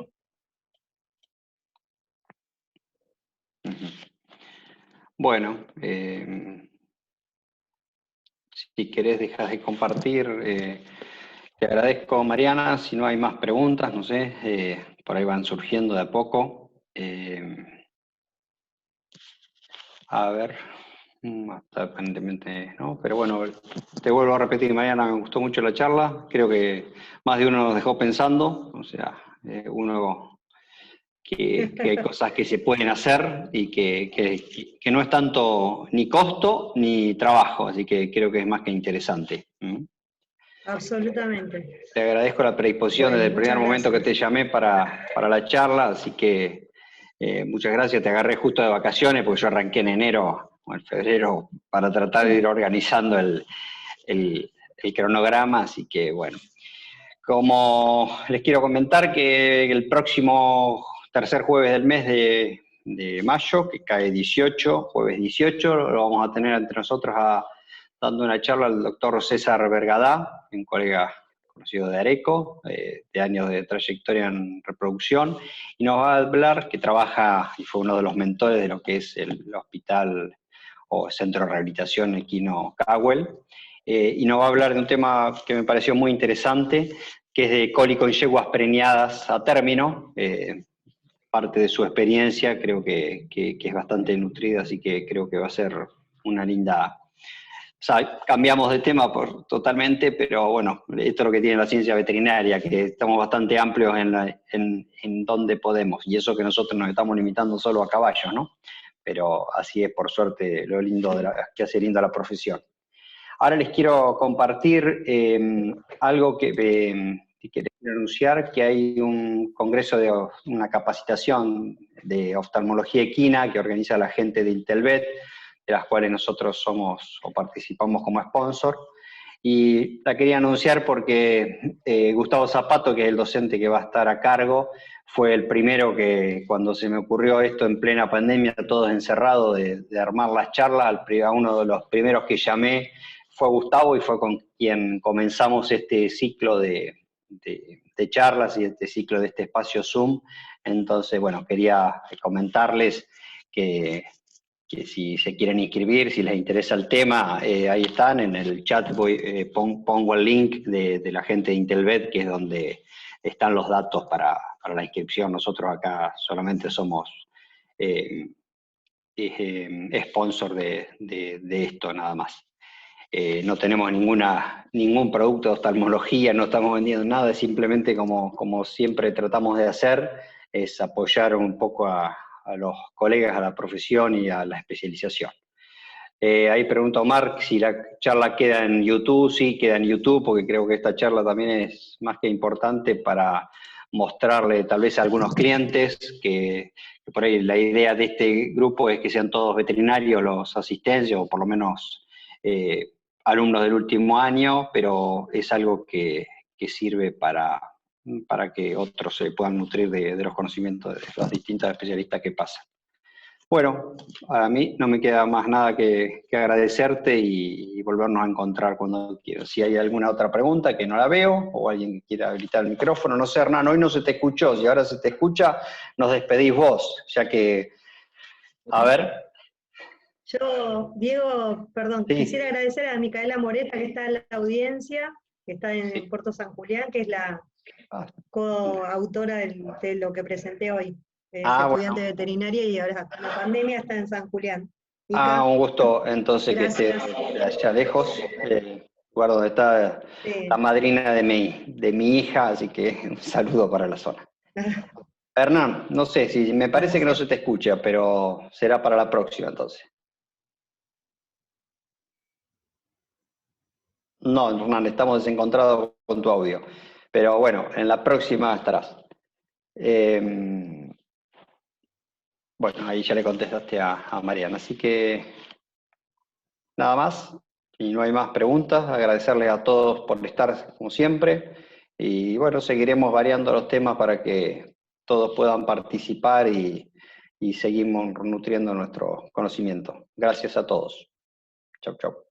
ujú. Bueno, si querés dejas de compartir. Te agradezco, Mariana. Si no hay más preguntas, no sé, por ahí van surgiendo de a poco. A ver, hasta aparentemente no, pero bueno, te vuelvo a repetir, Mariana, me gustó mucho la charla. Creo que más de uno nos dejó pensando, o sea, uno que hay cosas que se pueden hacer y que no es tanto ni costo ni trabajo, así que creo que es más que interesante. Absolutamente. Te agradezco la predisposición desde Bueno, el primer muchas momento que gracias. te llamé para la charla, así que muchas gracias. Te agarré justo de vacaciones porque yo arranqué en enero o en febrero para tratar de ir organizando el cronograma, así que bueno. Como les quiero comentar que el próximo tercer jueves del mes de mayo, que cae 18, jueves 18, lo vamos a tener entre nosotros dando una charla al doctor César Vergadá, un colega conocido de Areco, de años de trayectoria en reproducción, y nos va a hablar, que trabaja y fue uno de los mentores de lo que es el hospital o centro de rehabilitación Equino Cowell, y nos va a hablar de un tema que me pareció muy interesante, que es de cólico en yeguas preñadas a término. Parte de su experiencia creo que es bastante nutrida, así que creo que va a ser una linda. O sea, cambiamos de tema totalmente, pero bueno, esto es lo que tiene la ciencia veterinaria, que estamos bastante amplios en donde podemos, y eso que nosotros nos estamos limitando solo a caballos, ¿no? Pero así es, por suerte, lo lindo que hace linda la profesión. Ahora les quiero compartir algo que quiero anunciar, que hay un congreso de una capacitación de oftalmología equina que organiza la gente de Intelvet, de las cuales nosotros somos o participamos como sponsor. Y la quería anunciar porque Gustavo Zapato, que es el docente que va a estar a cargo, fue el primero que, cuando se me ocurrió esto en plena pandemia, todos encerrados, de armar las charlas, a uno de los primeros que llamé fue Gustavo y fue con quien comenzamos este ciclo de charlas y este ciclo de este espacio Zoom. Entonces, bueno, quería comentarles que que si se quieren inscribir, si les interesa el tema, ahí están, en el chat pongo el link de la gente de Intelvet, que es donde están los datos para la inscripción. Nosotros acá solamente somos sponsor de esto nada más. No tenemos ningún producto de oftalmología, no estamos vendiendo nada, es simplemente como siempre tratamos de hacer, es apoyar un poco a los colegas, a la profesión y a la especialización. Ahí pregunta Omar si la charla queda en YouTube. Sí, queda en YouTube, porque creo que esta charla también es más que importante para mostrarle tal vez a algunos clientes que por ahí la idea de este grupo es que sean todos veterinarios los asistentes, o por lo menos alumnos del último año, pero es algo que sirve para que otros se puedan nutrir de los conocimientos de los distintos especialistas que pasan. Bueno, a mí no me queda más nada que agradecerte y volvernos a encontrar cuando quieras. Si hay alguna otra pregunta que no la veo, o alguien que quiera habilitar el micrófono, no sé, Hernán, hoy no se te escuchó, si ahora se te escucha, nos despedís vos, ya que, a ver. Yo, Diego, perdón, Sí. quisiera agradecer a Micaela Moreta, que está en la audiencia, que está en Puerto San Julián, que es la coautora de lo que presenté hoy. Es estudiante veterinaria y ahora con la pandemia está en San Julián. Mica, un gusto entonces gracias. Que esté allá lejos, lugar donde está la madrina de mi hija, así que un saludo para la zona. Hernán, no sé, si me parece que no se te escucha, pero será para la próxima entonces. No, Hernán, estamos desencontrados con tu audio. Pero bueno, en la próxima estarás. Bueno, ahí ya le contestaste a Mariana, así que nada más. Y no hay más preguntas. Agradecerles a todos por estar como siempre. Y bueno, seguiremos variando los temas para que todos puedan participar y seguimos nutriendo nuestro conocimiento. Gracias a todos. Chau, chau.